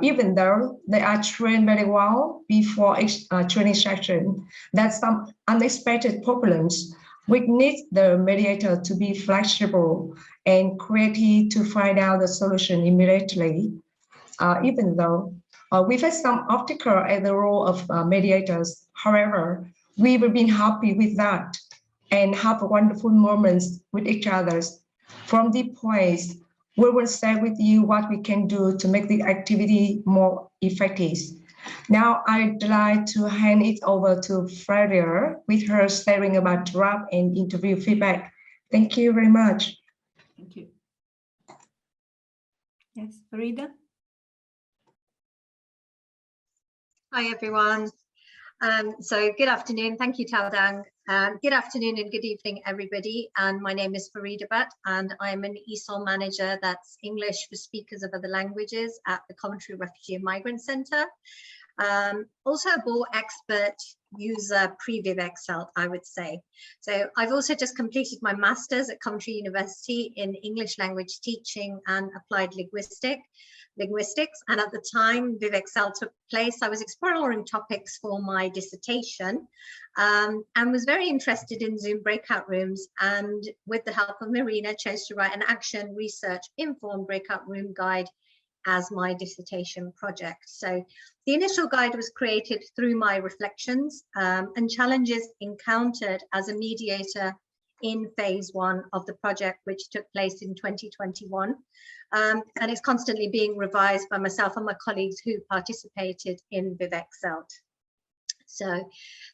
S6: even though they are trained very well before each training session. That's some unexpected problems. We need the mediator to be flexible and creative to find out the solution immediately, even though we face some obstacle at the role of mediators. However, we've been happy with that and have wonderful moments with each other. From this point, we will share with you what we can do to make the activity more effective. Now, I'd like to hand it over to Freya with her sharing about draft and interview feedback. Thank you very much.
S1: Thank you. Yes, Farida.
S7: Hi, everyone. So good afternoon. Thank you, Taodang. Good afternoon and good evening, everybody. And my name is Farida Bhatt, and I'm an ESOL manager, that's English for Speakers of Other Languages at the Coventry Refugee and Migrant Centre. Also a board expert user pre-ViVEXELT, I would say. So I've also just completed my master's at Coventry University in English language teaching and applied linguistics, and at the time ViVEXELT took place, I was exploring topics for my dissertation and was very interested in Zoom breakout rooms, and with the help of Marina chose to write an action research informed breakout room guide as my dissertation project. So the initial guide was created through my reflections and challenges encountered as a mediator in phase 1 of the project, which took place in 2021. And it's constantly being revised by myself and my colleagues who participated in ViVEXELT. So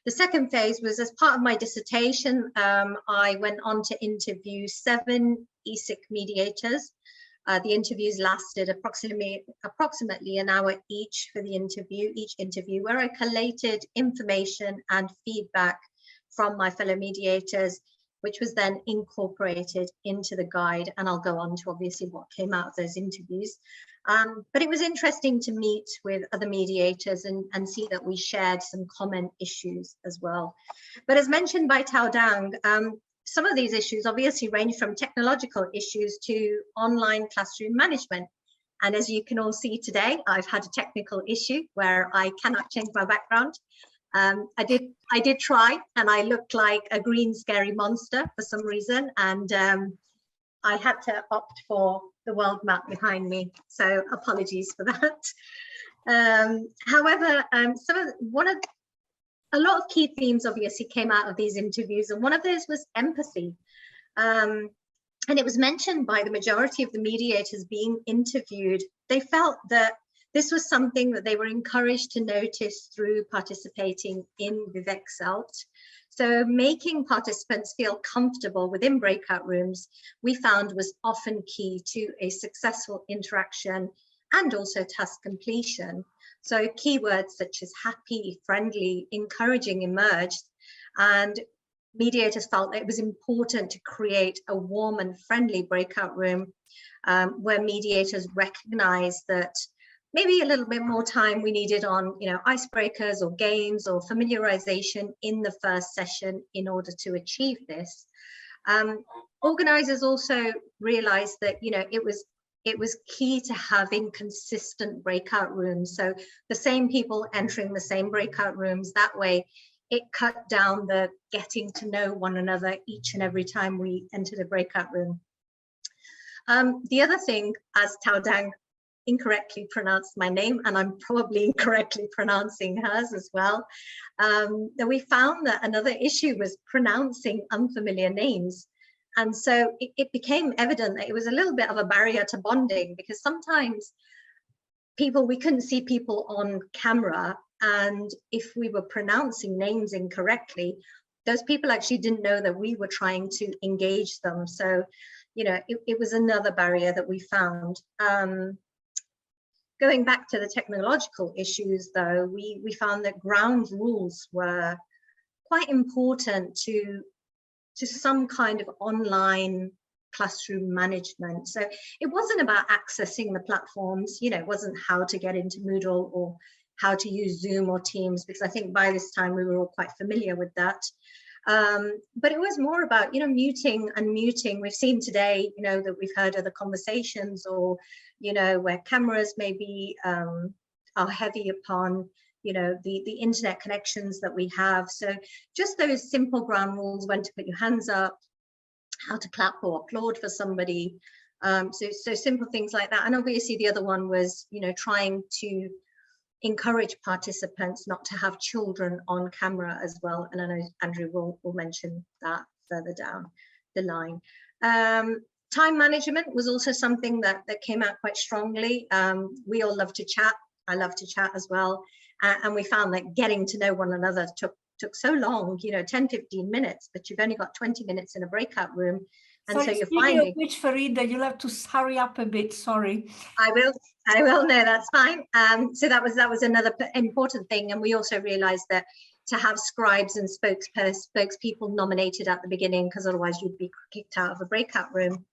S7: the second phase was, as part of my dissertation, I went on to interview 7 ESIC mediators. The interviews lasted approximately an hour each for each interview, where I collated information and feedback from my fellow mediators, which was then incorporated into the guide. And I'll go on to obviously what came out of those interviews. But it was interesting to meet with other mediators and see that we shared some common issues as well. But as mentioned by Taodang, some of these issues obviously range from technological issues to online classroom management. And as you can all see today, I've had a technical issue where I cannot change my background. I did try, and I looked like a green scary monster for some reason, and I had to opt for the world map behind me. So apologies for that. However, a lot of key themes obviously came out of these interviews, and one of those was empathy. And it was mentioned by the majority of the mediators being interviewed. They felt that this was something that they were encouraged to notice through participating in ViVEXELT. So making participants feel comfortable within breakout rooms, we found was often key to a successful interaction and also task completion. So keywords such as happy, friendly, encouraging emerged, and mediators felt it was important to create a warm and friendly breakout room where mediators recognized that maybe a little bit more time we needed on, icebreakers or games or familiarization in the first session in order to achieve this. Organizers also realized that, it was it was key to having consistent breakout rooms. So the same people entering the same breakout rooms, that way it cut down the getting to know one another each and every time we entered a breakout room. The other thing, as Tao Dang incorrectly pronounced my name, and I'm probably incorrectly pronouncing hers as well, that we found that another issue was pronouncing unfamiliar names. And so it became evident that it was a little bit of a barrier to bonding, because sometimes we couldn't see people on camera, and if we were pronouncing names incorrectly, those people actually didn't know that we were trying to engage them. So, you know, it was another barrier that we found. Going back to the technological issues, though, we found that ground rules were quite important to some kind of online classroom management. So it wasn't about accessing the platforms, you know, it wasn't how to get into Moodle or how to use Zoom or Teams, because I think by this time we were all quite familiar with that. But it was more about, you know, muting, unmuting. We've seen today, you know, that we've heard other conversations, or, you know, where cameras maybe are heavy upon, you know, the internet connections that we have. So just those simple ground rules, when to put your hands up, how to clap or applaud for somebody. So simple things like that. And obviously the other one was, you know, trying to encourage participants not to have children on camera as well. And I know Andrew will mention that further down the line. Time management was also something that came out quite strongly. We all love to chat. I love to chat as well. And we found that getting to know one another took so long, you know, 10, 15 minutes, but you've only got 20 minutes in a breakout room. And so you're finding,
S1: which, Farida, you'll have to hurry up a bit, sorry.
S7: I will, no, that's fine. So that was another important thing. And we also realized that to have scribes and spokespeople nominated at the beginning, because otherwise you'd be kicked out of a breakout room.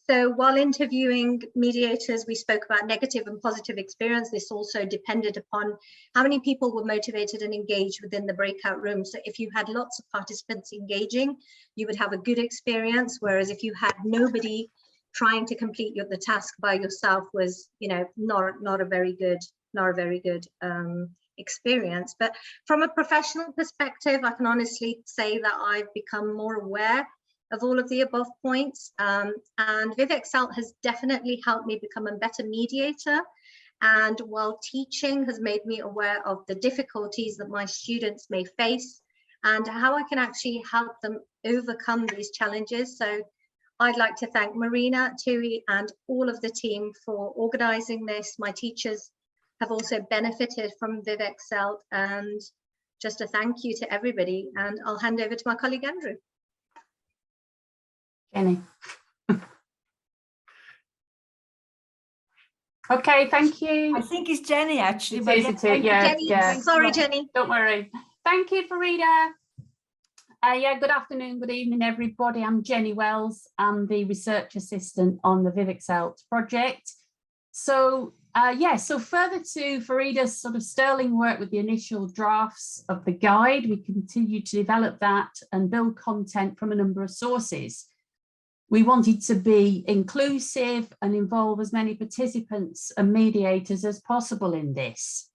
S7: So while interviewing mediators, we spoke about negative and positive experience. This also depended upon how many people were motivated and engaged within the breakout room. So if you had lots of participants engaging, you would have a good experience. Whereas if you had nobody trying to complete the task by yourself, was, you know, not a very good experience. But from a professional perspective, I can honestly say that I've become more aware of all of the above points, and ViVEXELT has definitely helped me become a better mediator, and while teaching has made me aware of the difficulties that my students may face and how I can actually help them overcome these challenges. So I'd like to thank Marina, Tui, and all of the team for organizing this. My teachers have also benefited from ViVEXELT, and just a thank you to everybody. And I'll hand over to my colleague Andrew.
S8: Jenny. Okay, thank you.
S1: I think it's Jenny actually.
S8: Yeah.
S7: Sorry, Jenny.
S8: Don't worry. Thank you, Farida. Yeah, good afternoon, good evening, everybody. I'm Jenny Wells. I'm the research assistant on the ViVEXELT project. So so further to Farida's sort of sterling work with the initial drafts of the guide, we continue to develop that and build content from a number of sources. We wanted to be inclusive and involve as many participants and mediators as possible in this.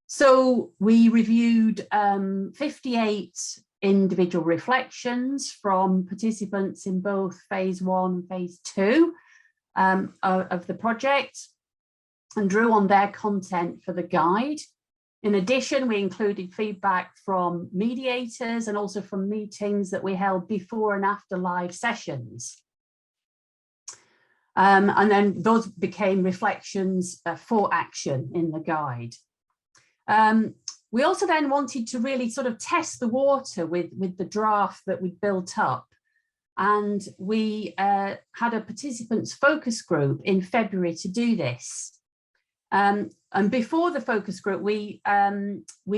S8: So we reviewed 58 individual reflections from participants in both phase 1 and phase 2 of the project, and drew on their content for the guide. In addition, we included feedback from mediators and also from meetings that we held before and after live sessions. And then those became reflections for action in the guide. We also then wanted to really sort of test the water with the draft that we built up. And we had a participants focus group in February to do this. And before the focus group, we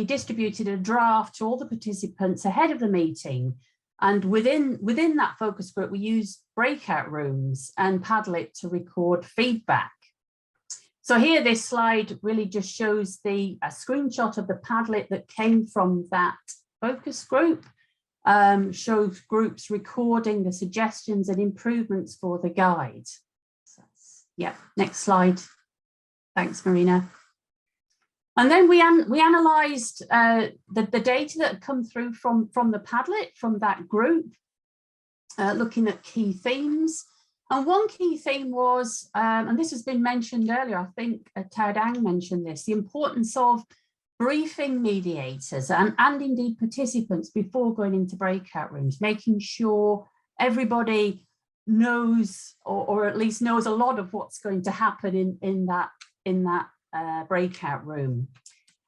S8: distributed a draft to all the participants ahead of the meeting. And within that focus group, we used breakout rooms and Padlet to record feedback. So here, this slide really just shows a screenshot of the Padlet that came from that focus group. shows groups recording the suggestions and improvements for the guide. So yeah, next slide. Thanks, Marina. And then we analysed the data that had come through from the Padlet, from that group, looking at key themes. And one key theme was, and this has been mentioned earlier, I think Tao Dang mentioned this, the importance of briefing mediators and indeed participants before going into breakout rooms, making sure everybody knows, or at least knows a lot of what's going to happen in that breakout room.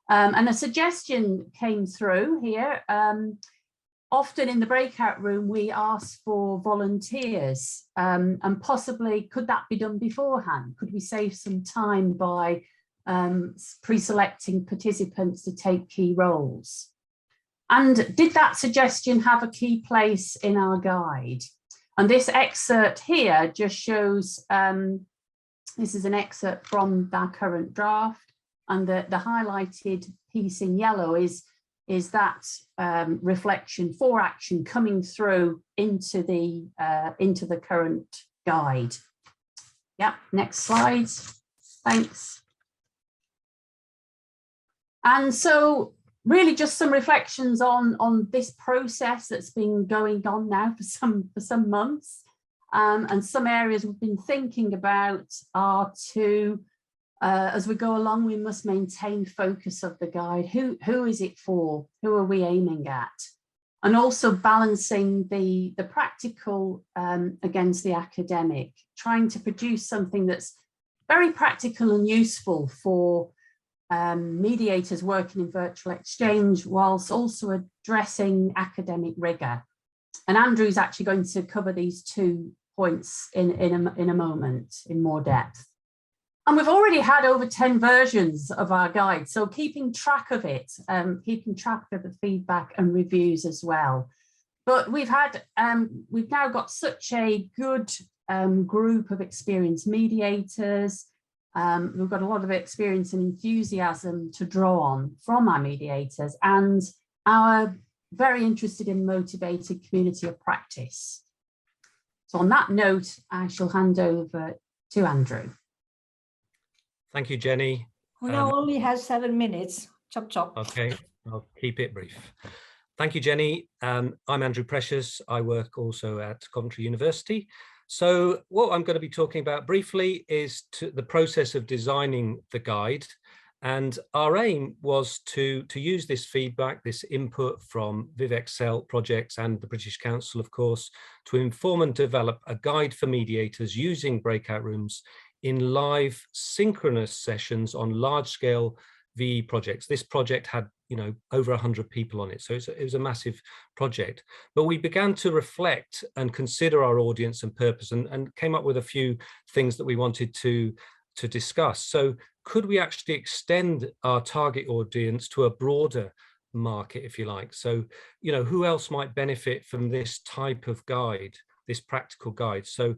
S8: And a suggestion came through here. Often in the breakout room, we ask for volunteers, and possibly could that be done beforehand? Could we save some time by pre-selecting participants to take key roles? And did that suggestion have a key place in our guide? And this excerpt here just shows, this is an excerpt from our current draft, and the highlighted piece in yellow is that reflection for action coming through into the current guide. Yeah, next slide. Thanks. And so really just some reflections on this process that's been going on now for some months. And some areas we've been thinking about are to, as we go along, we must maintain focus of the guide. Who is it for? Who are we aiming at? And also balancing the practical against the academic, trying to produce something that's very practical and useful for mediators working in virtual exchange, whilst also addressing academic rigor. And Andrew's actually going to cover these 2 points in a moment in more depth. And we've already had over 10 versions of our guide, so keeping track of it, keeping track of the feedback and reviews as well. But we've now got such a good group of experienced mediators. We've got a lot of experience and enthusiasm to draw on from our mediators and our very interested and motivated community of practice. So on that note, I shall hand over to Andrew.
S5: Thank you, Jenny.
S1: We now only have 7 minutes. Chop, chop.
S5: Okay, I'll keep it brief. Thank you, Jenny. I'm Andrew Precious. I work also at Coventry University. So what I'm going to be talking about briefly is the process of designing the guide. And our aim was to use this feedback, this input from ViVEXELT projects and the British Council, of course, to inform and develop a guide for mediators using breakout rooms in live synchronous sessions on large-scale VE projects. This project had, over 100 people on it, so it was a massive project. But we began to reflect and consider our audience and purpose, and came up with a few things that we wanted to discuss. So could we actually extend our target audience to a broader market, if you like? So, who else might benefit from this type of guide, this practical guide? So,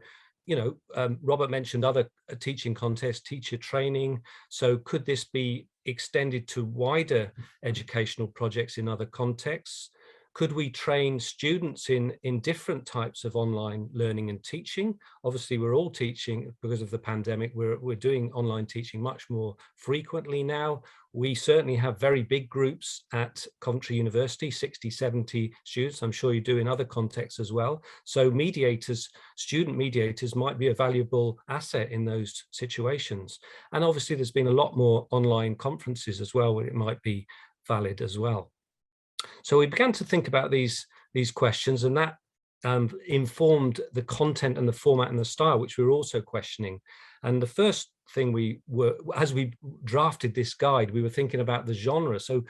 S5: Robert mentioned other teaching contests, teacher training. So could this be extended to wider educational projects in other contexts? Could we train students in different types of online learning and teaching? Obviously, we're all teaching because of the pandemic. We're doing online teaching much more frequently now. We certainly have very big groups at Coventry University, 60, 70 students. I'm sure you do in other contexts as well. So mediators, student mediators might be a valuable asset in those situations. And obviously, there's been a lot more online conferences as well, where it might be valid as well. So we began to think about these questions, and that informed the content and the format and the style, which we were also questioning. And the first thing as we drafted this guide, we were thinking about the genre. So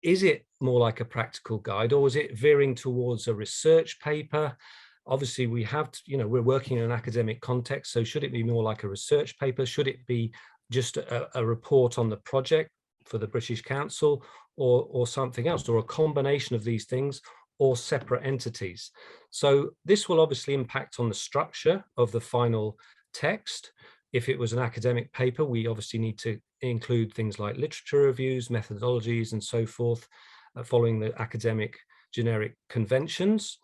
S5: is it more like a practical guide, or is it veering towards a research paper? Obviously, we're working in an academic context, so should it be more like a research paper? Should it be just a report on the project for the British Council, or something else, or a combination of these things, or separate entities? So this will obviously impact on the structure of the final text. If it was an academic paper, we obviously need to include things like literature reviews, methodologies, and so forth, following the academic generic conventions.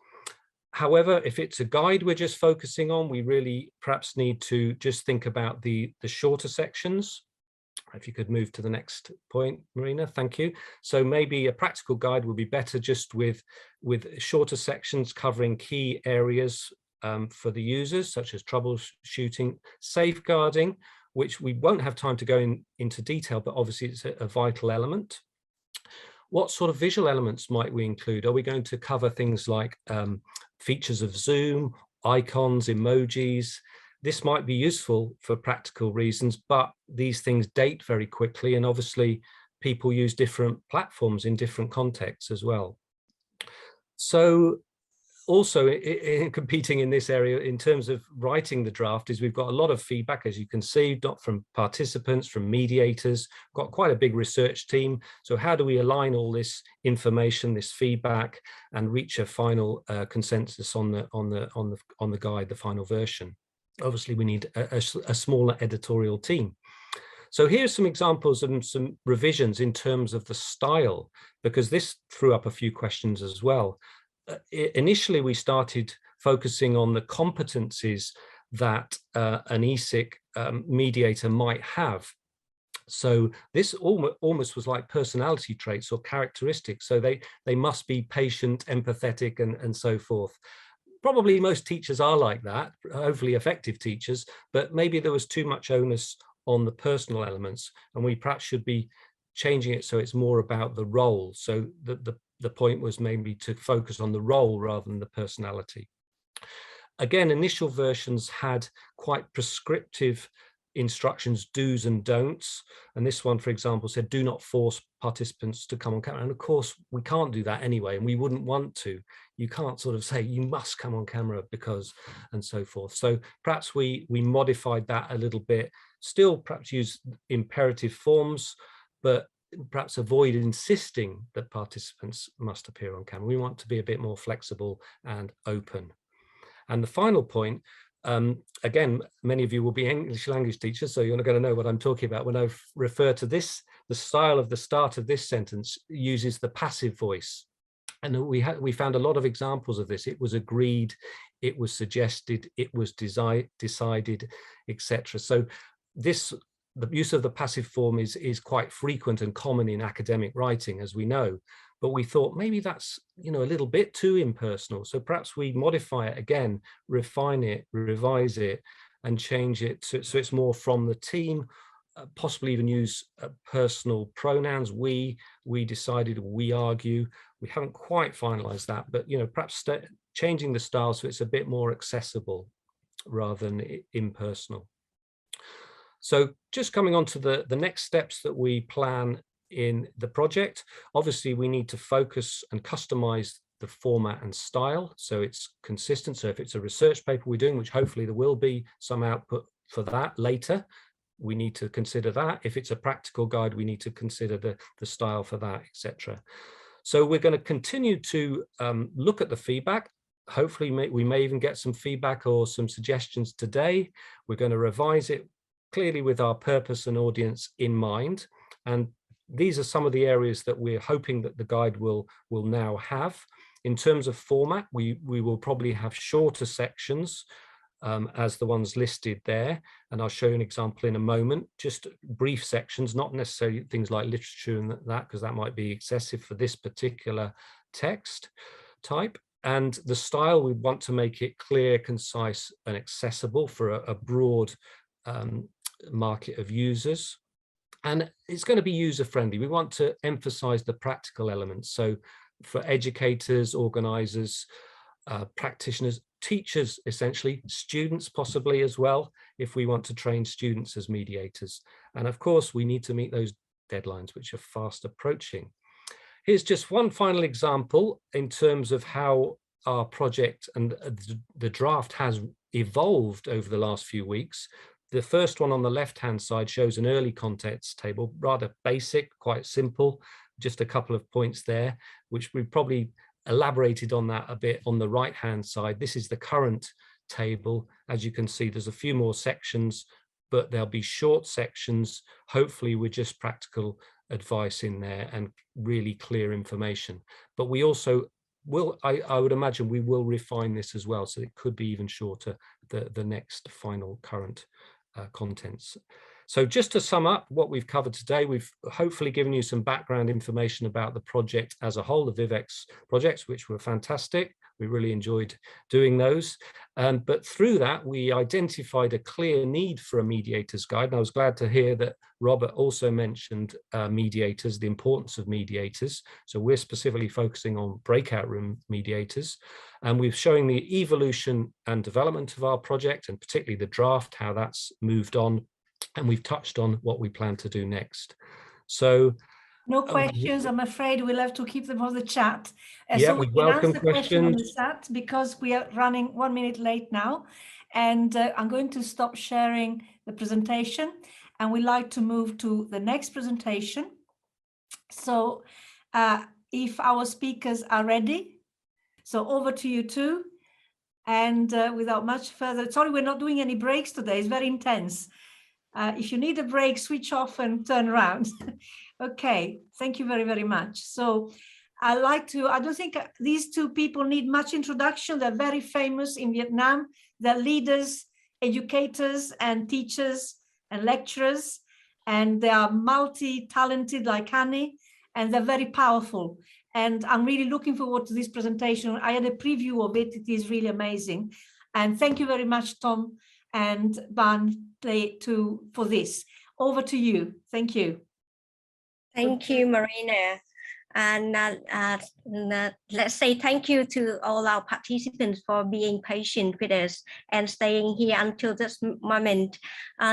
S5: However, if it's a guide we're just focusing on, we really perhaps need to just think about the shorter sections. If you could move to the next point, Marina, thank you. So maybe a practical guide would be better just with shorter sections covering key areas for the users, such as troubleshooting, safeguarding, which we won't have time to go into detail, but obviously it's a vital element. What sort of visual elements might we include? Are we going to cover things like features of Zoom, icons, emojis? This might be useful for practical reasons, but these things date very quickly, and obviously people use different platforms in different contexts as well. So also in competing in this area in terms of writing the draft is we've got a lot of feedback, as you can see, not from participants, from mediators, got quite a big research team. So how do we align all this information, this feedback, and reach a final consensus on the guide, the final version? Obviously we need a smaller editorial team. So here's some examples and some revisions in terms of the style, because this threw up a few questions as well. Initially, we started focusing on the competencies that an ESIC mediator might have. So this almost was like personality traits or characteristics. So they must be patient, empathetic, and so forth. Probably most teachers are like that, hopefully effective teachers, but maybe there was too much onus on the personal elements, and we perhaps should be changing it so it's more about the role. So the point was maybe to focus on the role rather than the personality. Again, initial versions had quite prescriptive instructions, do's and don'ts. And this one, for example, said, do not force participants to come on camera. And of course, we can't do that anyway, and we wouldn't want to. You can't sort of say, you must come on camera because, and so forth. So perhaps we modified that a little bit, still perhaps use imperative forms, but perhaps avoid insisting that participants must appear on camera. We want to be a bit more flexible and open. And the final point, again, many of you will be English language teachers, so you're not going to know what I'm talking about. When I refer to this, the style of the start of this sentence uses the passive voice. And we found a lot of examples of this. It was agreed, it was suggested, it was decided, etc. So the use of the passive form is quite frequent and common in academic writing, as we know. But we thought maybe that's, a little bit too impersonal. So perhaps we modify it again, refine it, revise it, and change it so it's more from the team. Possibly even use personal pronouns. We decided, we argue. We haven't quite finalized that, but perhaps changing the style so it's a bit more accessible rather than impersonal. So just coming on to the next steps that we plan in the project. Obviously, we need to focus and customize the format and style so it's consistent. So if it's a research paper we're doing, which hopefully there will be some output for that later, we need to consider that. If it's a practical guide, we need to consider the style for that, etc. So we're going to continue to look at the feedback. Hopefully we may even get some feedback or some suggestions today. We're going to revise it clearly with our purpose and audience in mind. And these are some of the areas that we're hoping that the guide will now have. In terms of format, we will probably have shorter sections as the ones listed there. And I'll show you an example in a moment, just brief sections, not necessarily things like literature and that, because that might be excessive for this particular text type. And the style, we want to make it clear, concise, and accessible for a broad market of users. And it's going to be user-friendly. We want to emphasize the practical elements. So for educators, organizers, practitioners, teachers, essentially, students possibly as well, if we want to train students as mediators. And of course, we need to meet those deadlines, which are fast approaching. Here's just one final example in terms of how our project and the draft has evolved over the last few weeks. The first one on the left-hand side shows an early context table, rather basic, quite simple, just a couple of points there, which we probably elaborated on that a bit on the right-hand side. This is the current table. As you can see, there's a few more sections, but there'll be short sections, hopefully with just practical advice in there and really clear information. But we also I would imagine we will refine this as well, so it could be even shorter, the next final current contents. So just to sum up what we've covered today, we've hopefully given you some background information about the project as a whole, the ViVEX projects, which were fantastic. We really enjoyed doing those. But through that, we identified a clear need for a mediators guide. And I was glad to hear that Robert also mentioned mediators, the importance of mediators. So we're specifically focusing on breakout room mediators. And we're showing the evolution and development of our project, and particularly the draft, how that's moved on. And we've touched on what we plan to do next. So
S1: no questions, I'm afraid. We'll have to keep them for the chat.
S5: Yeah,
S1: so
S5: we
S1: can
S5: welcome
S1: answer questions on the
S5: questions.
S1: chat because we are running 1 minute late now. And I'm going to stop sharing the presentation, and we'd like to move to the next presentation. So if our speakers are ready, so over to you two. And without much further, sorry, we're not doing any breaks today. It's very intense. If you need a break, switch off and turn around. Okay, thank you very, very much. So I don't think these two people need much introduction. They're very famous in Vietnam. They're leaders, educators, and teachers and lecturers. And they are multi-talented like Annie, and they're very powerful. And I'm really looking forward to this presentation. I had a preview of it. It is really amazing. And thank you very much, Tom and Ban, for this. Over to you. Thank you.
S9: Thank you, Marina. And let's say thank you to all our participants for being patient with us and staying here until this moment.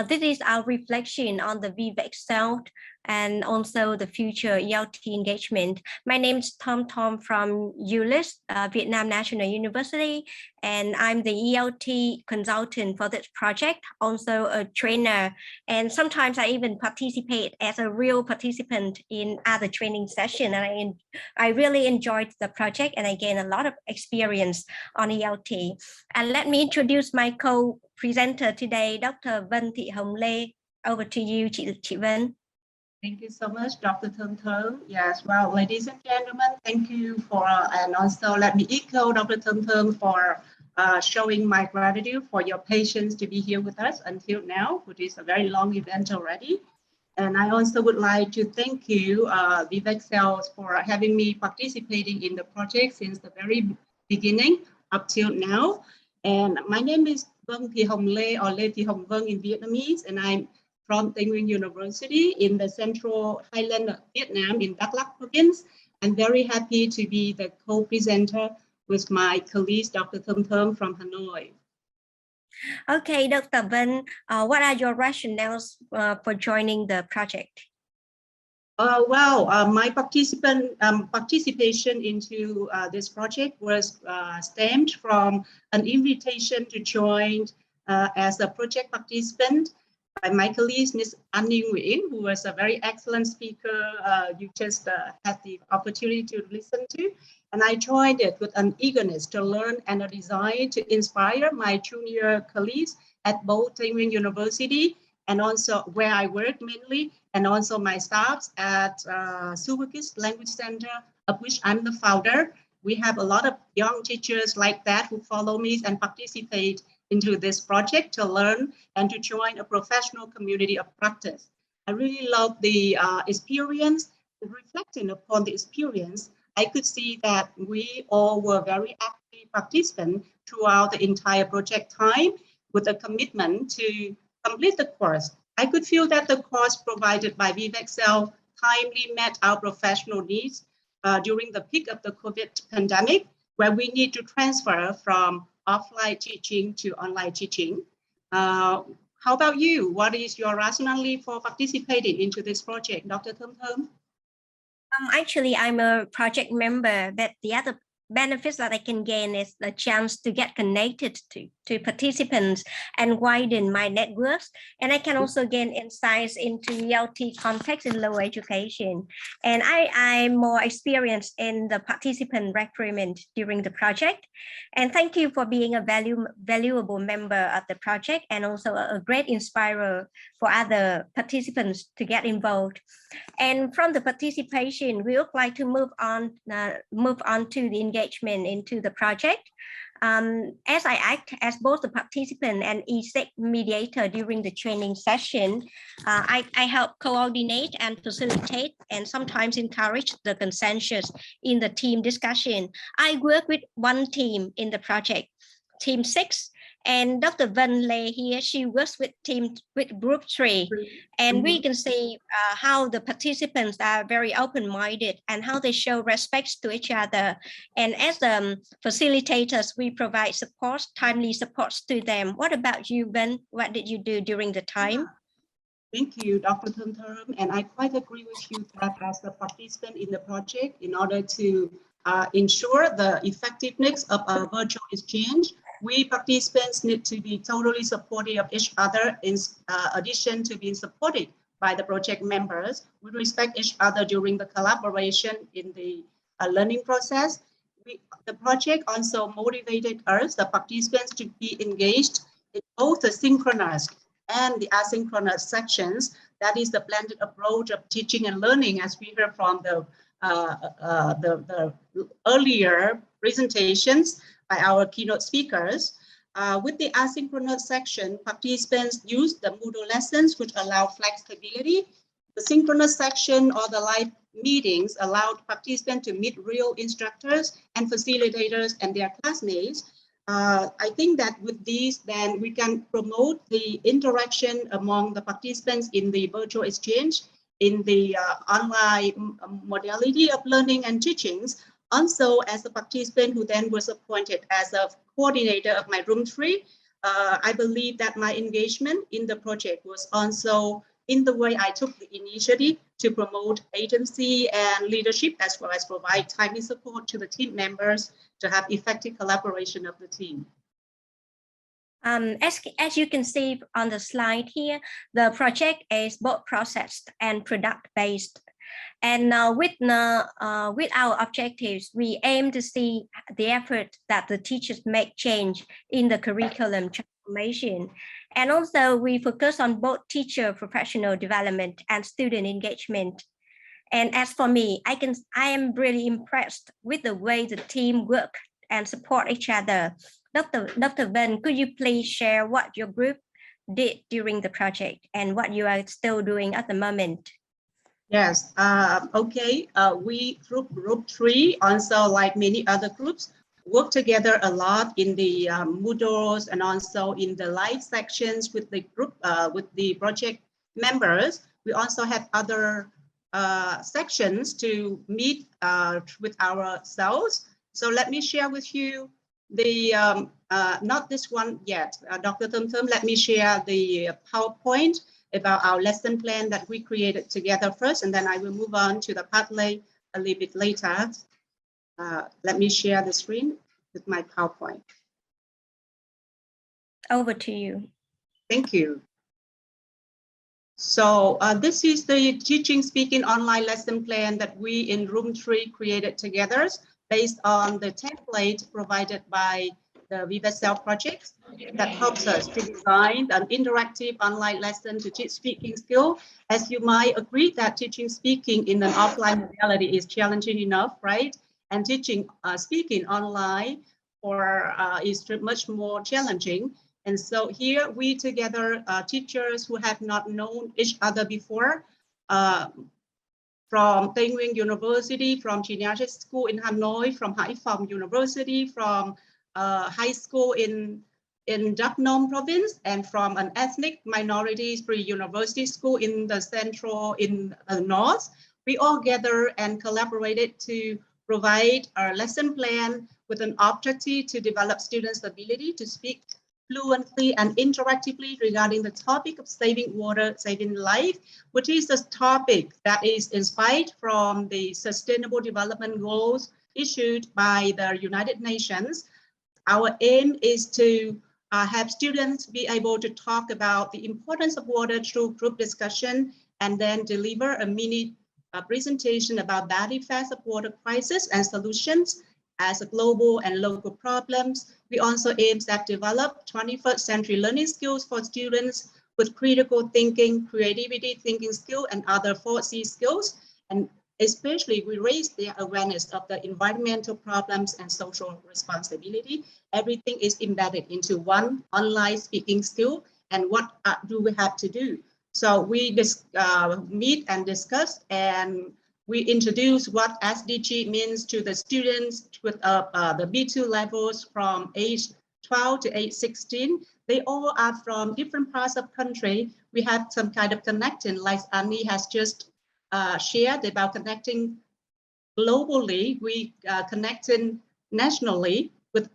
S9: This is our reflection on the ViVEXELT and also the future ELT engagement. My name is Tom from ULIS, Vietnam National University, and I'm the ELT consultant for this project, also a trainer. And sometimes I even participate as a real participant in other training sessions. And I really enjoyed the project, and I gained a lot of experience on ELT. And let me introduce my co-presenter today, Dr. Vân Thị Hồng Lê. Over to you, chị Vân.
S10: Thank you so much, Dr. Thơm Thơm. Yes, well, ladies and gentlemen, thank you for, and also let me echo Dr. Thơm Thơm for showing my gratitude for your patience to be here with us until now, which is a very long event already. And I also would like to thank you, ViVEXELT, for having me participating in the project since the very beginning up till now. And my name is Vân Thị Hồng Lê, or Lê Thị Hồng Vân in Vietnamese, and I'm from Tây Nguyên University in the central highland of Vietnam in Đắk Lắk province. I'm very happy to be the co-presenter with my colleagues, Dr. Thơm Thơm from Hanoi.
S9: Okay, Dr. Vân, what are your rationales for joining the project?
S10: My participation into this project was stemmed from an invitation to join as a project participant by my colleague, Ms. Annie Nguyen, who was a very excellent speaker. You just had the opportunity to listen to. And I joined it with an eagerness to learn and a desire to inspire my junior colleagues at both Tây Nguyên University and also where I work mainly, and also my staffs at Suwakis Language Center, of which I'm the founder. We have a lot of young teachers like that who follow me and participate into this project to learn and to join a professional community of practice. I really love the experience. Reflecting upon the experience, I could see that we all were very active participants throughout the entire project time with a commitment to complete the course. I could feel that the course provided by ViVEXELT timely met our professional needs during the peak of the COVID pandemic, where we need to transfer from offline teaching to online teaching. How about you? What is your rationale for participating into this project, Dr. Thơm Thơm?
S9: Actually, I'm a project member, but the other benefits that I can gain is the chance to get connected to participants and widen my networks. And I can also gain insights into ELT context in lower education. And I'm more experienced in the participant recruitment during the project. And thank you for being a valuable member of the project and also a great inspirer for other participants to get involved. And from the participation, we would like to move on to the engagement engagement into the project. As I act as both the participant and ESEC mediator during the training session, I help coordinate and facilitate and sometimes encourage the consensus in the team discussion. I work with one team in the project, Team 6, and Dr. Van Lê here, she works with group 3, and we can see how the participants are very open-minded and how they show respect to each other. And as facilitators, we provide support, timely supports to them. What about you, Ben? What did you do during the time?
S10: Thank you, Dr. Thum Thum, and I quite agree with you that as the participant in the project, in order to ensure the effectiveness of a virtual exchange, we participants need to be totally supportive of each other in addition to being supported by the project members. We respect each other during the collaboration in the learning process. The project also motivated us, the participants, to be engaged in both the synchronous and the asynchronous sections. That is the blended approach of teaching and learning, as we heard from the earlier presentations by our keynote speakers. With the asynchronous section, participants use the Moodle lessons, which allow flexibility. The synchronous section or the live meetings allowed participants to meet real instructors and facilitators and their classmates. I think that with these, then we can promote the interaction among the participants in the virtual exchange, in the online modality of learning and teachings. Also, as a participant who then was appointed as a coordinator of my room 3, I believe that my engagement in the project was also in the way I took the initiative to promote agency and leadership, as well as provide timely support to the team members to have effective collaboration of the team.
S9: As you can see on the slide here, the project is both process and product-based. And with our objectives, we aim to see the effort that the teachers make change in the curriculum transformation. And also we focus on both teacher professional development and student engagement. And as for me, I am really impressed with the way the team work and support each other. Dr. Ben, could you please share what your group did during the project and what you are still doing at the moment?
S10: Yes, okay. We group 3, also like many other groups, work together a lot in the Moodles and also in the live sections with the group, with the project members. We also have other sections to meet with ourselves. So let me share with you the, not this one yet, Dr. Thum Thum, let me share the PowerPoint about our lesson plan that we created together first, and then I will move on to the Padlet a little bit later. Let me share the screen with my PowerPoint.
S9: Over to you.
S10: Thank you. So this is the teaching speaking online lesson plan that we in room 3 created together based on the template provided by the ViVEXELT project that helps us to design an interactive online lesson to teach speaking skill. As you might agree that teaching speaking in an offline modality is challenging enough, right? And teaching speaking online is much more challenging. And so here we together, teachers who have not known each other before, from Tây Nguyên University, from Gymnasium School in Hanoi, from Hải Phòng University, from high school in Đắk Nông province, and from an ethnic minorities pre-university school in the central, in the north. We all gather and collaborated to provide our lesson plan with an objective to develop students' ability to speak fluently and interactively regarding the topic of saving water, saving life, which is a topic that is inspired from the Sustainable Development Goals issued by the United Nations. Our aim is to have students be able to talk about the importance of water through group discussion and then deliver a mini presentation about bad effects of water crisis and solutions as a global and local problems. We also aim at develop 21st century learning skills for students with critical thinking, creativity, thinking skill, and other 4C skills. And especially we raise their awareness of the environmental problems and social responsibility. Everything is embedded into one online speaking skill, and what do we have to do? So we meet and discuss, and we introduce what SDG means to the students with the B2 levels from age 12 to age 16. They all are from different parts of country. We have some kind of connecting, like Annie has just shared about connecting globally. We connecting nationally with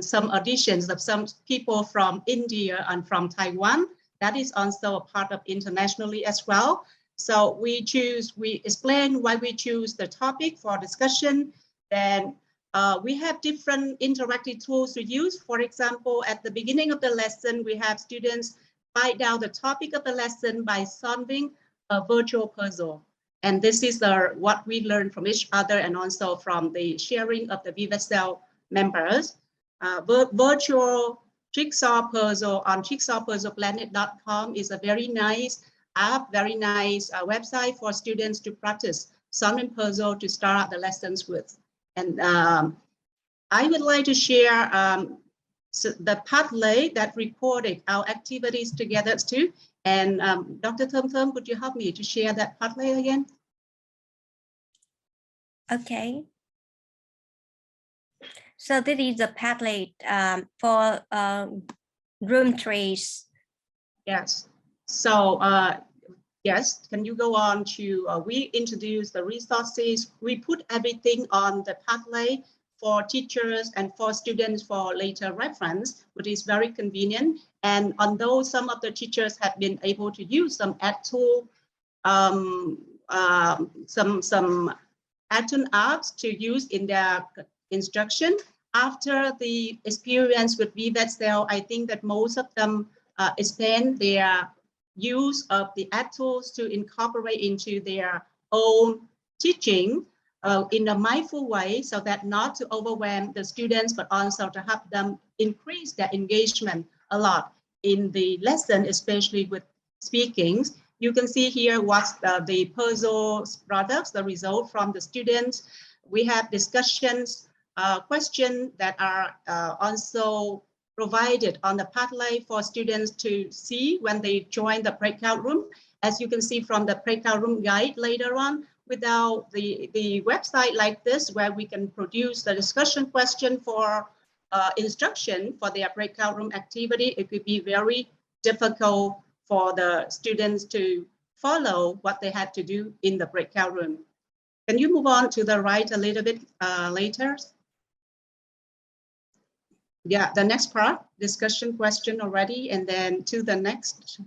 S10: some additions of some people from India and from Taiwan. That is also a part of internationally as well. So we explain why we choose the topic for discussion. Then we have different interactive tools to use. For example, at the beginning of the lesson, we have students write down the topic of the lesson by solving a virtual puzzle. And this is what we learned from each other and also from the sharing of the ViVEXELT members. Virtual jigsaw puzzle on jigsawpuzzleplanet.com is a very nice app, very nice website for students to practice solving puzzle to start the lessons with. And I would like to share the pathway that recorded our activities together too. And Dr. Thơm, could you help me to share that pathway again?
S9: Okay. So this is the pathway for room trees.
S10: Yes. So yes, can you go on to, we introduce the resources. We put everything on the pathway for teachers and for students for later reference, which is very convenient. And although some of the teachers have been able to use some ad tool, some add-on apps to use in their instruction, after the experience with ViVEXELT, I think that most of them expand their use of the ad tools to incorporate into their own teaching in a mindful way, so that not to overwhelm the students, but also to help them increase their engagement a lot in the lesson, especially with speaking. You can see here what's the puzzle products, the result from the students. We have discussions, questions that are also provided on the pathway for students to see when they join the breakout room. As you can see from the breakout room guide later on, without the website like this, where we can produce the discussion question for instruction for their breakout room activity, it could be very difficult for the students to follow what they had to do in the breakout room. Can you move on to the right a little bit later? Yeah, the next part, discussion question already, and then to the next.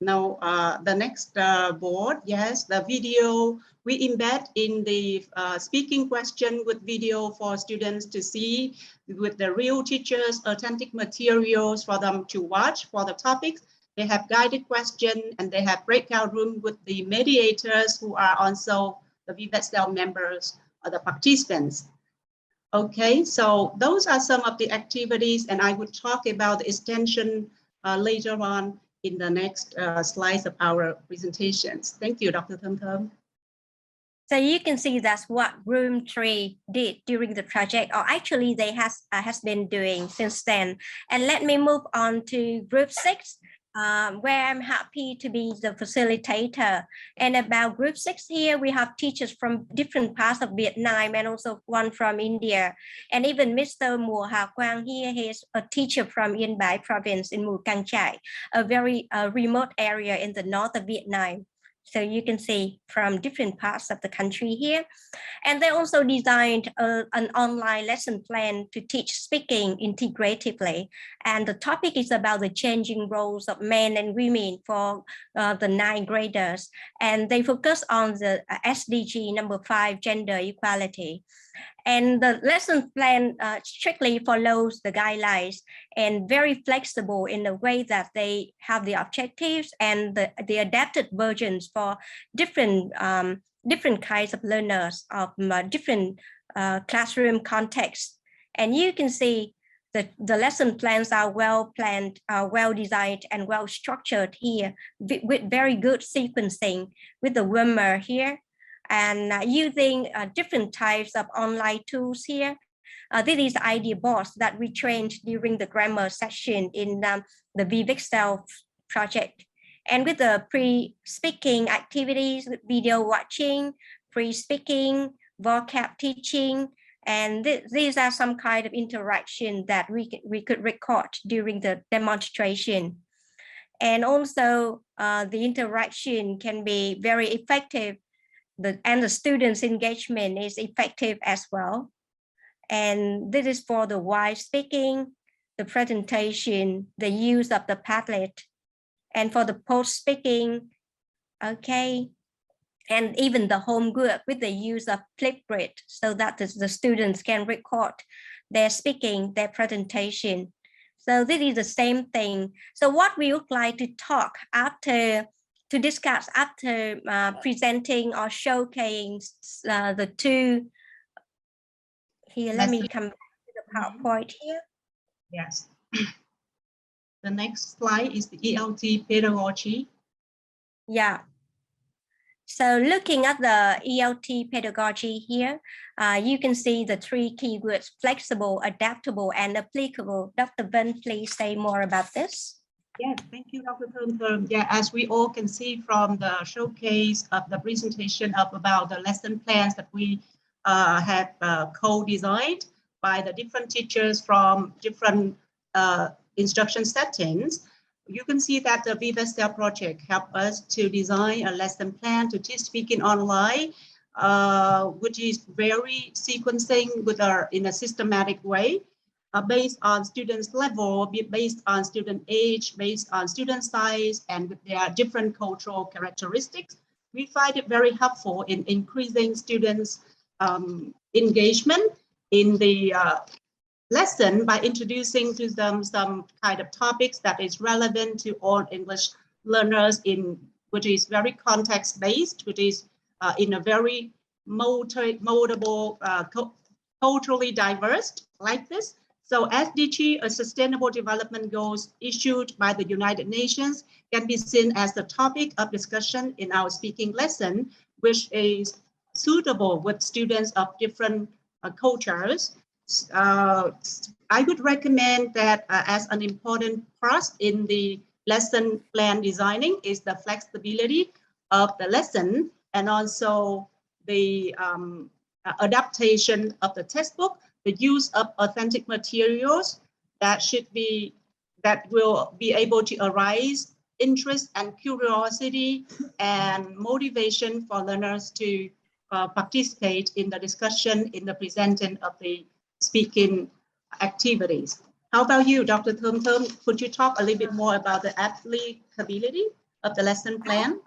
S10: Now, the next board, yes, the video, we embed in the speaking question with video for students to see with the real teachers, authentic materials for them to watch for the topics. They have guided question and they have breakout room with the mediators who are also the ViVEXELT members or the participants. Okay, so those are some of the activities, and I would talk about the extension later on in the next slides of our presentations. Thank you, Dr. Thơm.
S9: So you can see that's what Room 3 did during the project, or actually they has been doing since then. And let me move on to Group 6, where I'm happy to be the facilitator. And about Group 6 here, we have teachers from different parts of Vietnam and also one from India. And even Mr. Mùa Hà Quang here, he is a teacher from Yên Bái province in Mù Cang Chải, a very remote area in the north of Vietnam. So you can see from different parts of the country here. And they also designed an online lesson plan to teach speaking integratively. And the topic is about the changing roles of men and women for the 9th graders. And they focus on the SDG number 5, gender equality. And the lesson plan strictly follows the guidelines and very flexible in the way that they have the objectives and the adapted versions for different kinds of learners of different classroom contexts. And you can see the lesson plans are well planned, well designed, and well structured here with very good sequencing with the warmer here. and using different types of online tools here. This is the idea box that we trained during the grammar session in the ViVEXELT project. And with the pre-speaking activities, with video watching, pre-speaking, vocab teaching, and these are some kind of interaction that we could record during the demonstration. And also the interaction can be very effective, and the students' engagement is effective as well. And this is for the while speaking, the presentation, the use of the Padlet, and for the post speaking, okay, and even the home group with the use of Flipgrid, so that the students can record their speaking, their presentation. So this is the same thing. So what we would like to talk after, to discuss after presenting or showcasing the two. Here, let me come back to the PowerPoint here.
S10: Yes. The next slide is the ELT pedagogy.
S9: Yeah. So looking at the ELT pedagogy here, you can see the three keywords: flexible, adaptable, and applicable. Dr. Ben, please say more about this.
S10: Yes, thank you, Dr. Thơm. Yeah, as we all can see from the showcase of the presentation about the lesson plans that we have co-designed by the different teachers from different instruction settings, you can see that the ViVEXELT project helped us to design a lesson plan to teach speaking online, which is very sequencing with in a systematic way, based on students' level, based on student age, based on student size, and with their different cultural characteristics. We find it very helpful in increasing students' engagement in the lesson by introducing to them some kind of topics that is relevant to all English learners, which is very context-based, which is in a very moldable, culturally diverse like this. So SDG, a Sustainable Development Goals issued by the United Nations, can be seen as the topic of discussion in our speaking lesson, which is suitable with students of different cultures. I would recommend that as an important part in the lesson plan designing is the flexibility of the lesson, and also the adaptation of the textbook, the use of authentic materials that will be able to arise interest and curiosity and motivation for learners to participate in the discussion, in the presenting of the speaking activities. How about you, Dr. Thơm? Could you talk a little bit more about the applicability of the lesson plan?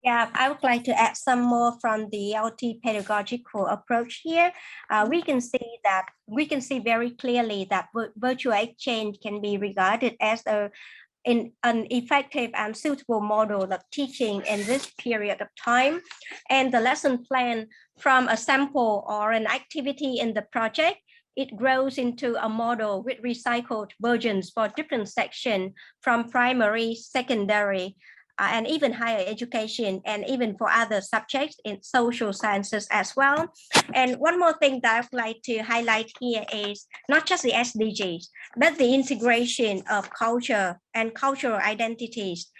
S9: Yeah, I would like to add some more from the LT pedagogical approach here. We can see very clearly that virtual exchange can be regarded as an effective and suitable model of teaching in this period of time. And the lesson plan from a sample or an activity in the project, it grows into a model with recycled versions for different sections from primary, secondary, and even higher education, and even for other subjects in social sciences as well. And one more thing that I'd like to highlight here is not just the SDGs, but the integration of culture and cultural identities,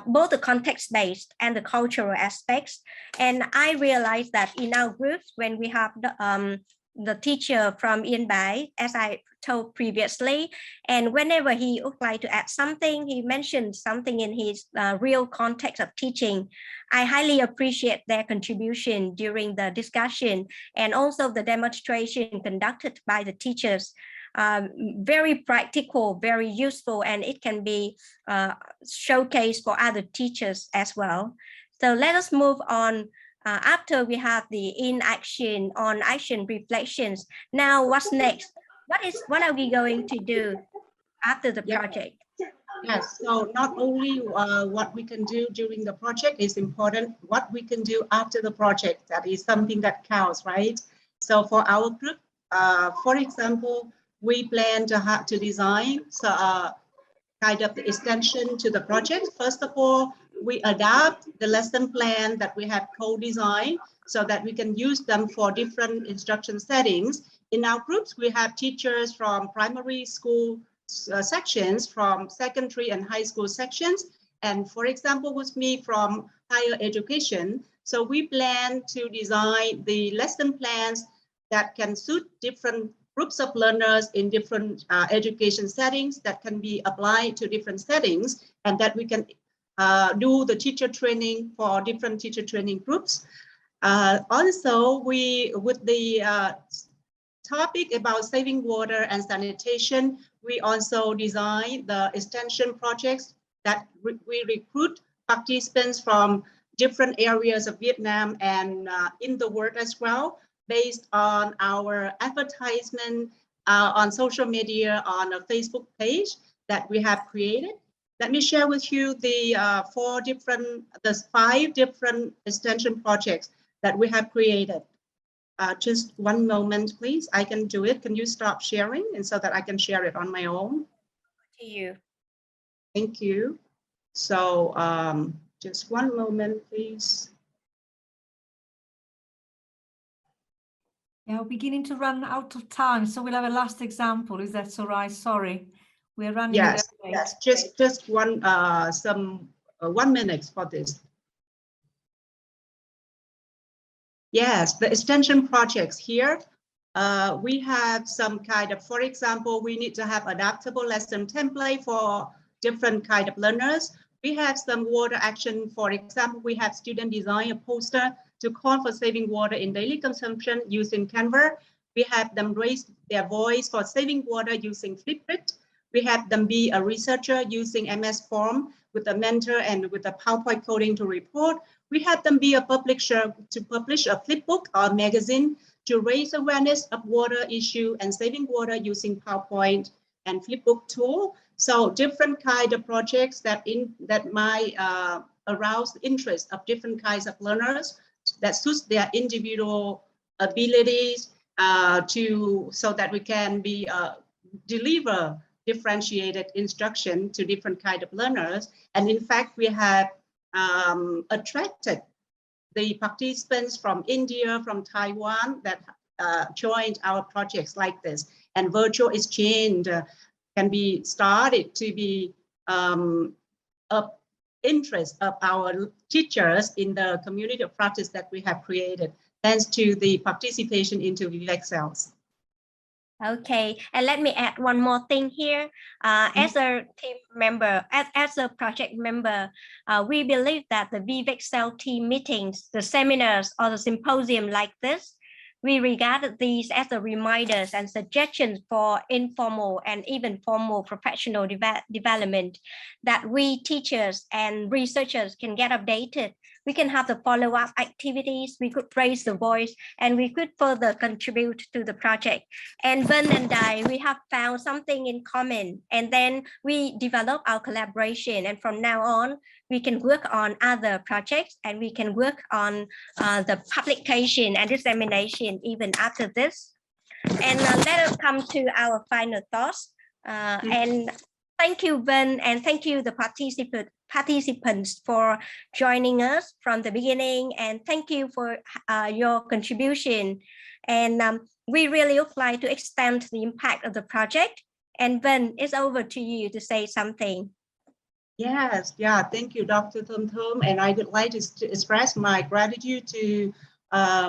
S9: both the context-based and the cultural aspects. And I realized that in our groups, when we have the teacher from Yên Bái, as I told previously, and whenever he would like to add something, he mentioned something in his real context of teaching. I highly appreciate their contribution during the discussion and also the demonstration conducted by the teachers. Very practical, very useful, and it can be showcased for other teachers as well. So let us move on. After we have the in-action, on-action reflections, now what's next? What are we going to do after the project?
S10: Yes, so not only what we can do during the project is important, what we can do after the project, that is something that counts, right? So for our group, for example, we plan to design kind of the extension to the project. First of all, we adapt the lesson plan that we have co-designed so that we can use them for different instruction settings. In our groups, we have teachers from primary school sections, from secondary and high school sections, and for example, with me from higher education. So we plan to design the lesson plans that can suit different groups of learners in different education settings, that can be applied to different settings, and that we can do the teacher training for different teacher training groups. Also, with the topic about saving water and sanitation, we also design the extension projects that we recruit participants from different areas of Vietnam and in the world as well, based on our advertisement on social media, on a Facebook page that we have created. Let me share with you the 5 different extension projects that we have created. Just one moment, please. I can do it. Can you stop sharing, and so that I can share it on my own?
S9: To you.
S10: Thank you. So just one moment, please.
S1: Yeah, we're beginning to run out of time, so we'll have a last example. Is that all right? Sorry, we're running.
S10: Yes,
S1: a bit late.
S10: yes. Just one 1 minute for this. Yes, the extension projects here. We have some kind of, for example, we need to have adaptable lesson template for different kind of learners. We have some water action. For example, we have student design a poster to call for saving water in daily consumption using Canva. We have them raise their voice for saving water using Flipgrid. We have them be a researcher using MS Form with a mentor and with a PowerPoint coding to report. We have them be a publisher to publish a flipbook or magazine to raise awareness of water issue and saving water using PowerPoint and flipbook tool. So different kind of projects that might arouse the interest of different kinds of learners that suits their individual abilities so that we can be deliver differentiated instruction to different kind of learners. And in fact, we have attracted the participants from India, from Taiwan that joined our projects like this. And virtual exchange can be started to be of interest of our teachers in the community of practice that we have created, thanks to the participation into ViVEXELT.
S9: Okay, and let me add one more thing here. As a team member, as a project member, we believe that the ViVEXELT team meetings, the seminars or the symposium like this, we regard these as the reminders and suggestions for informal and even formal professional development that we teachers and researchers can get updated. We can have the follow-up activities, we could raise the voice, and we could further contribute to the project. And Ben and I, we have found something in common, and then we develop our collaboration. And from now on, we can work on other projects, and we can work on the publication and dissemination even after this. And let us come to our final thoughts. And thank you, Ben, and thank you, the participants, for joining us from the beginning, and thank you for your contribution. And we really would like to extend the impact of the project. And Ben, it's over to you to say something.
S10: Yes, yeah, thank you, Dr. Thom Thom. And I would like to express my gratitude to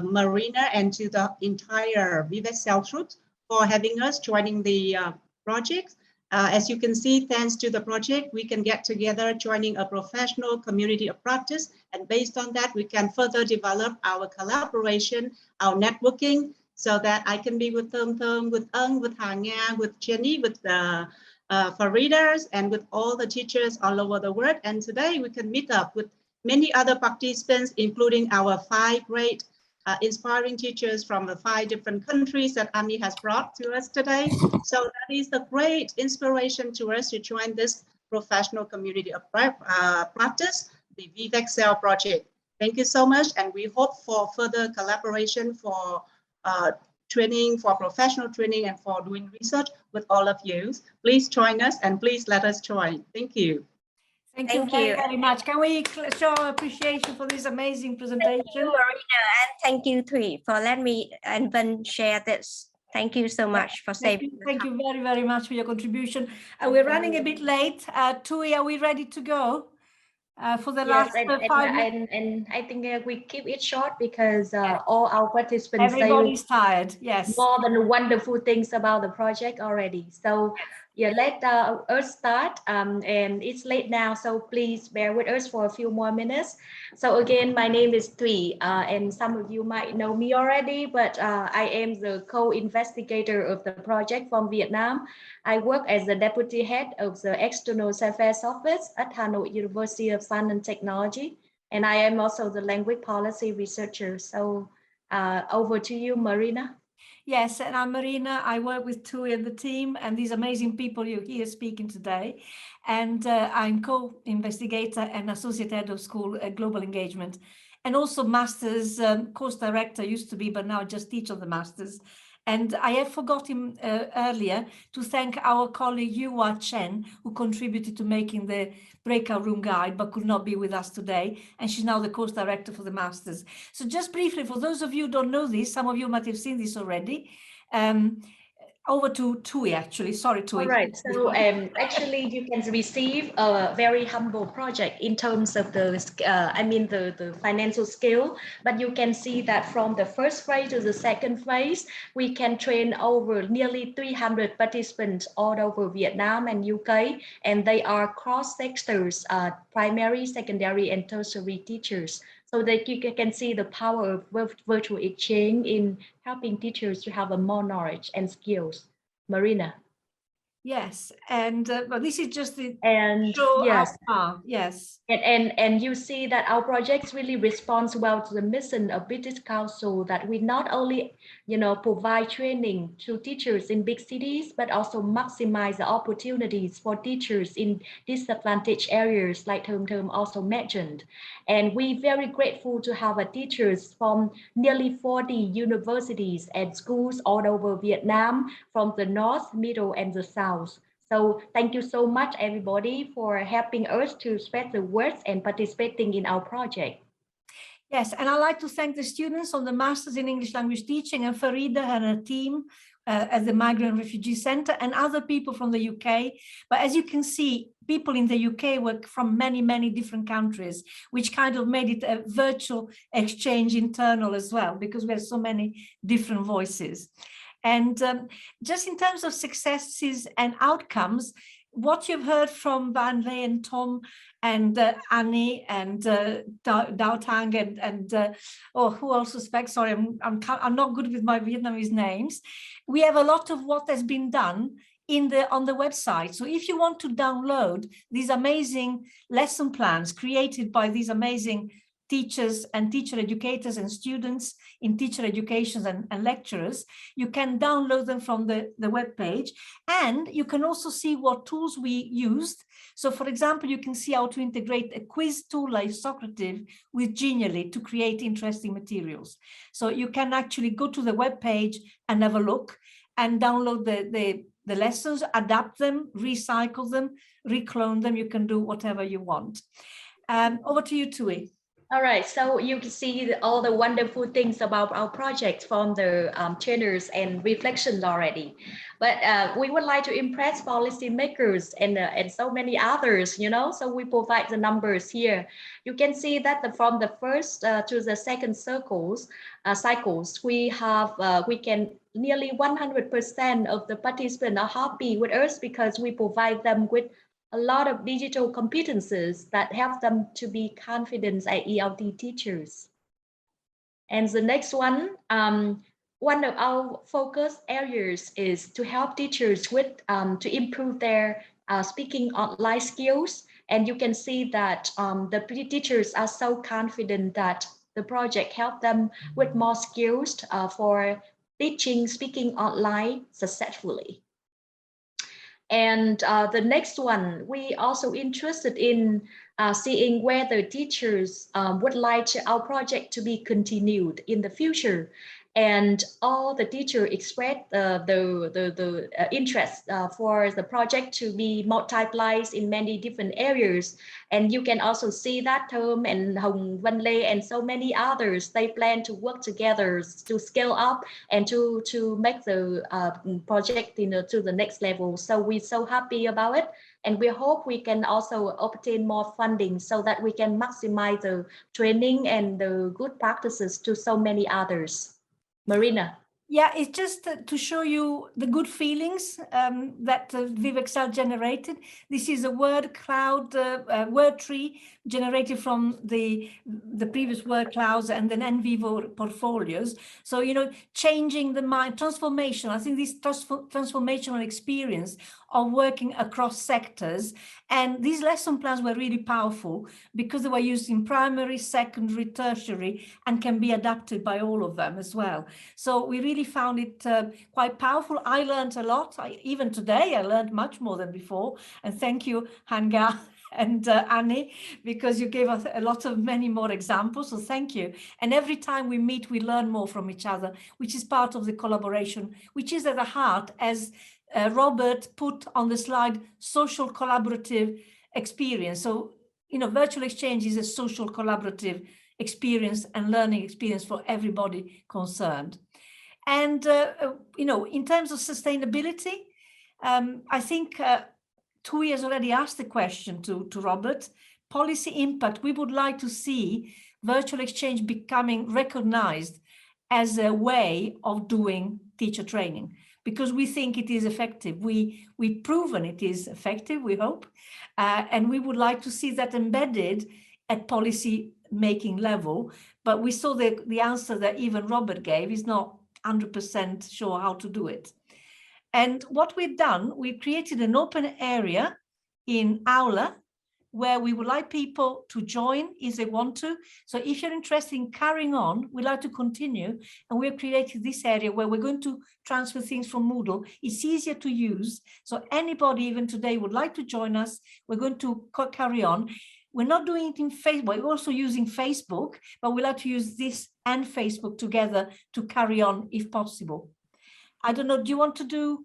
S10: Marina and to the entire ViVEXELT group for having us joining the project. As you can see, thanks to the project, we can get together joining a professional community of practice. And based on that, we can further develop our collaboration, our networking, so that I can be with Thom Thom, with Ung, with Hà Nga, with Jenny, with Faridas, and with all the teachers all over the world. And today we can meet up with many other participants, including our 5 great inspiring teachers from the 5 different countries that Annie has brought to us today. So that is a great inspiration to us to join this professional community of practice, the ViVEXELT project. Thank you so much, and we hope for further collaboration for training, for professional training, and for doing research with all of you. Please join us and please let us join. Thank you.
S1: Thank you very much. Can we show our appreciation for this amazing presentation?
S9: Thank you, Marina, and thank you, Thuy, for letting me and Ben share this. Thank you so much for saving.
S1: Thank you very, very much for your contribution. We're running a bit late. Thuy, are we ready to go for the last 5 minutes?
S4: And I think we keep it short because all our participants
S1: everybody's tired. Yes,
S4: more than wonderful things about the project already. So yeah, let us start, and it's late now, so please bear with us for a few more minutes. So again, my name is Thuy, and some of you might know me already, but I am the co-investigator of the project from Vietnam. I work as the deputy head of the External Affairs Office at Hanoi University of Science and Technology, and I am also the language policy researcher. So over to you, Marina.
S1: Yes, and I'm Marina. I work with Thuy and the team and these amazing people you hear speaking today. And I'm co-investigator and associate head of school global engagement, and also master's course director used to be, but now just teach on the masters. And I have forgotten earlier to thank our colleague Yua Chen, who contributed to making the breakout room guide, but could not be with us today. And she's now the course director for the masters. So just briefly, for those of you who don't know this, some of you might have seen this already. Over to Thuy, actually. Sorry, Thuy.
S4: All right. So actually, you can receive a very humble project in terms of the, the financial scale. But you can see that from the first phase to the second phase, we can train over nearly 300 participants all over Vietnam and UK, and they are cross sectors, primary, secondary, and tertiary teachers. So that you can see the power of virtual exchange in helping teachers to have a more knowledge and skills. Marina.
S1: Yes, and but this is just the
S4: yes.
S1: Yes.
S4: And you see that our projects really responds well to the mission of British Council, that we not only provide training to teachers in big cities, but also maximize the opportunities for teachers in disadvantaged areas, like Thơm also mentioned. And we're very grateful to have teachers from nearly 40 universities and schools all over Vietnam, from the north, middle, and the south. So thank you so much, everybody, for helping us to spread the word and participating in our project.
S1: Yes, and I'd like to thank the students on the Masters in English Language Teaching and Farida and her team at the Migrant Refugee Centre, and other people from the UK. But as you can see, people in the UK work from many, many different countries, which kind of made it a virtual exchange internal as well, because we have so many different voices. And just in terms of successes and outcomes, what you've heard from Van Lê and Tom and Annie and Dao Tang and who else suspects? Sorry, I'm not good with my Vietnamese names. We have a lot of what has been done on the website. So if you want to download these amazing lesson plans created by these amazing teachers and teacher educators and students in teacher education and lecturers, you can download them from the webpage, and you can also see what tools we used. So for example, you can see how to integrate a quiz tool like Socrative with Genially to create interesting materials. So you can actually go to the webpage and have a look and download the lessons, adapt them, recycle them, reclone them. You can do whatever you want. Over to you, Thuy.
S4: All right, so you can see all the wonderful things about our project from the trainers and reflections already. But we would like to impress policymakers and so many others, so we provide the numbers here. You can see that from the first to the second cycles, we can nearly 100% of the participants are happy with us, because we provide them with a lot of digital competences that help them to be confident as ELT teachers. And the next one of our focus areas is to help teachers with to improve their speaking online skills. And you can see that the teachers are so confident that the project helped them with more skills for teaching speaking online successfully. And the next one, we also interested in seeing whether teachers would like our project to be continued in the future. And all the teachers expressed the interest for the project to be multiplied in many different areas. And you can also see that Thơm and Hồng Văn Lê and so many others, they plan to work together to scale up and to make the project to the next level. So we're so happy about it. And we hope we can also obtain more funding so that we can maximize the training and the good practices to so many others. Marina.
S1: Yeah, it's just to show you the good feelings that ViVEXELT generated. This is a word cloud, word tree generated from the previous word clouds and then NVivo portfolios. So, you know, changing the mind, transformation. I think this transformational experience of working across sectors. And these lesson plans were really powerful because they were used in primary, secondary, tertiary, and can be adapted by all of them as well. So we really found it quite powerful. I learned a lot. Even today, I learned much more than before. And thank you, Hanga and Annie, because you gave us a lot of many more examples. So thank you. And every time we meet, we learn more from each other, which is part of the collaboration, which is at the heart, as Robert put on the slide, social collaborative experience. So, you know, virtual exchange is a social collaborative experience and learning experience for everybody concerned. And, you know, in terms of sustainability, I think Tui has already asked the question to Robert. Policy impact, we would like to see virtual exchange becoming recognized as a way of doing teacher training, because we think it is effective. We've proven it is effective, we hope, and we would like to see that embedded at policy making level. But we saw the answer that even Robert gave is not 100% sure how to do it. And what we've done, we've created an open area in Aula where we would like people to join if they want to. So if you're interested in carrying on, we'd like to continue. And we've created this area where we're going to transfer things from Moodle. It's easier to use. So anybody even today would like to join us, we're going to carry on. We're not doing it in Facebook, we're also using Facebook, but we like to use this and Facebook together to carry on if possible. I don't know, do you want to do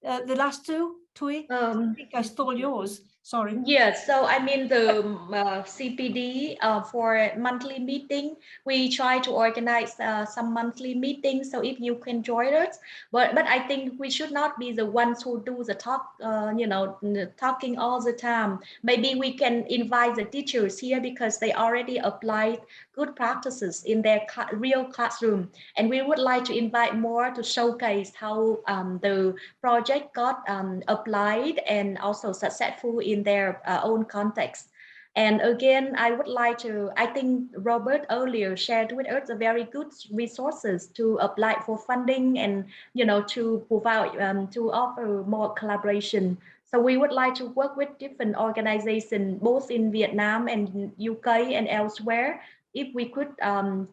S1: the last two, Tui? I think I stole yours. Sorry.
S4: Yes, so I mean the CPD for monthly meeting, we try to organize some monthly meetings. So if you can join us, but I think we should not be the ones who do the talk, you know, talking all the time. Maybe we can invite the teachers here because they already applied good practices in their real classroom, and we would like to invite more to showcase how the project got applied and also successful in their own context. And again, I would like to, I think Robert earlier shared with us a very good resources to apply for funding and, you know, to provide, to offer more collaboration. So we would like to work with different organizations, both in Vietnam and UK and elsewhere, if we could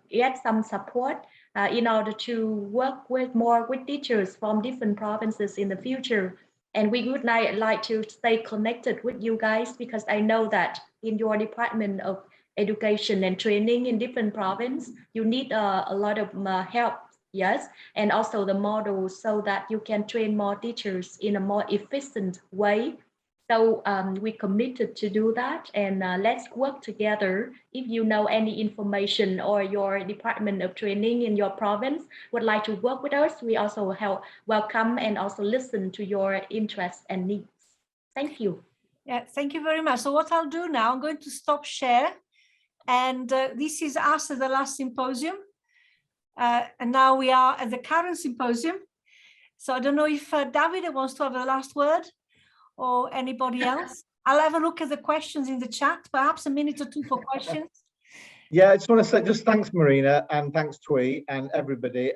S4: get some support in order to work with more with teachers from different provinces in the future. And we would like to stay connected with you guys, because I know that in your Department of Education and Training in different provinces, you need a lot of help, yes, and also the models so that you can train more teachers in a more efficient way. So we committed to do that, and let's work together. If you know any information or your Department of Training in your province would like to work with us, we also welcome and also listen to your interests and needs. Thank you.
S1: Yeah, thank you very much. So what I'll do now, I'm going to stop share, and this is us at the last symposium, and now we are at the current symposium. So I don't know if Davide wants to have the last word, or anybody else. I'll have a look at the questions in the chat, perhaps a minute or two for questions.
S2: Yeah, I just want to say just thanks, Marina, and thanks, Tui, and everybody.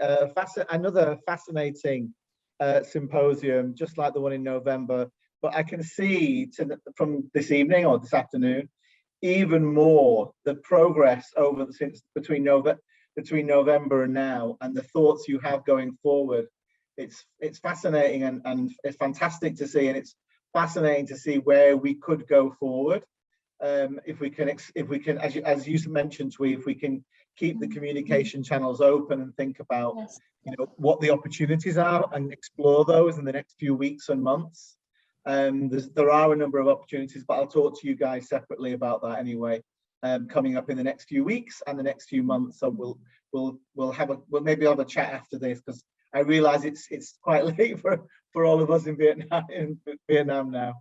S2: Another fascinating symposium, just like the one in November. But I can see from this evening or this afternoon, even more the progress between November and now, and the thoughts you have going forward. It's fascinating and it's fantastic to see, and it's fascinating to see where we could go forward. if we can, as you mentioned, if we can keep the communication channels open and think about,
S4: Yes.
S2: you know, what the opportunities are and explore those in the next few weeks and months. There are a number of opportunities, but I'll talk to you guys separately about that anyway, coming up in the next few weeks and the next few months. So we'll maybe have a chat after this, because I realize it's quite late for all of us in Vietnam now.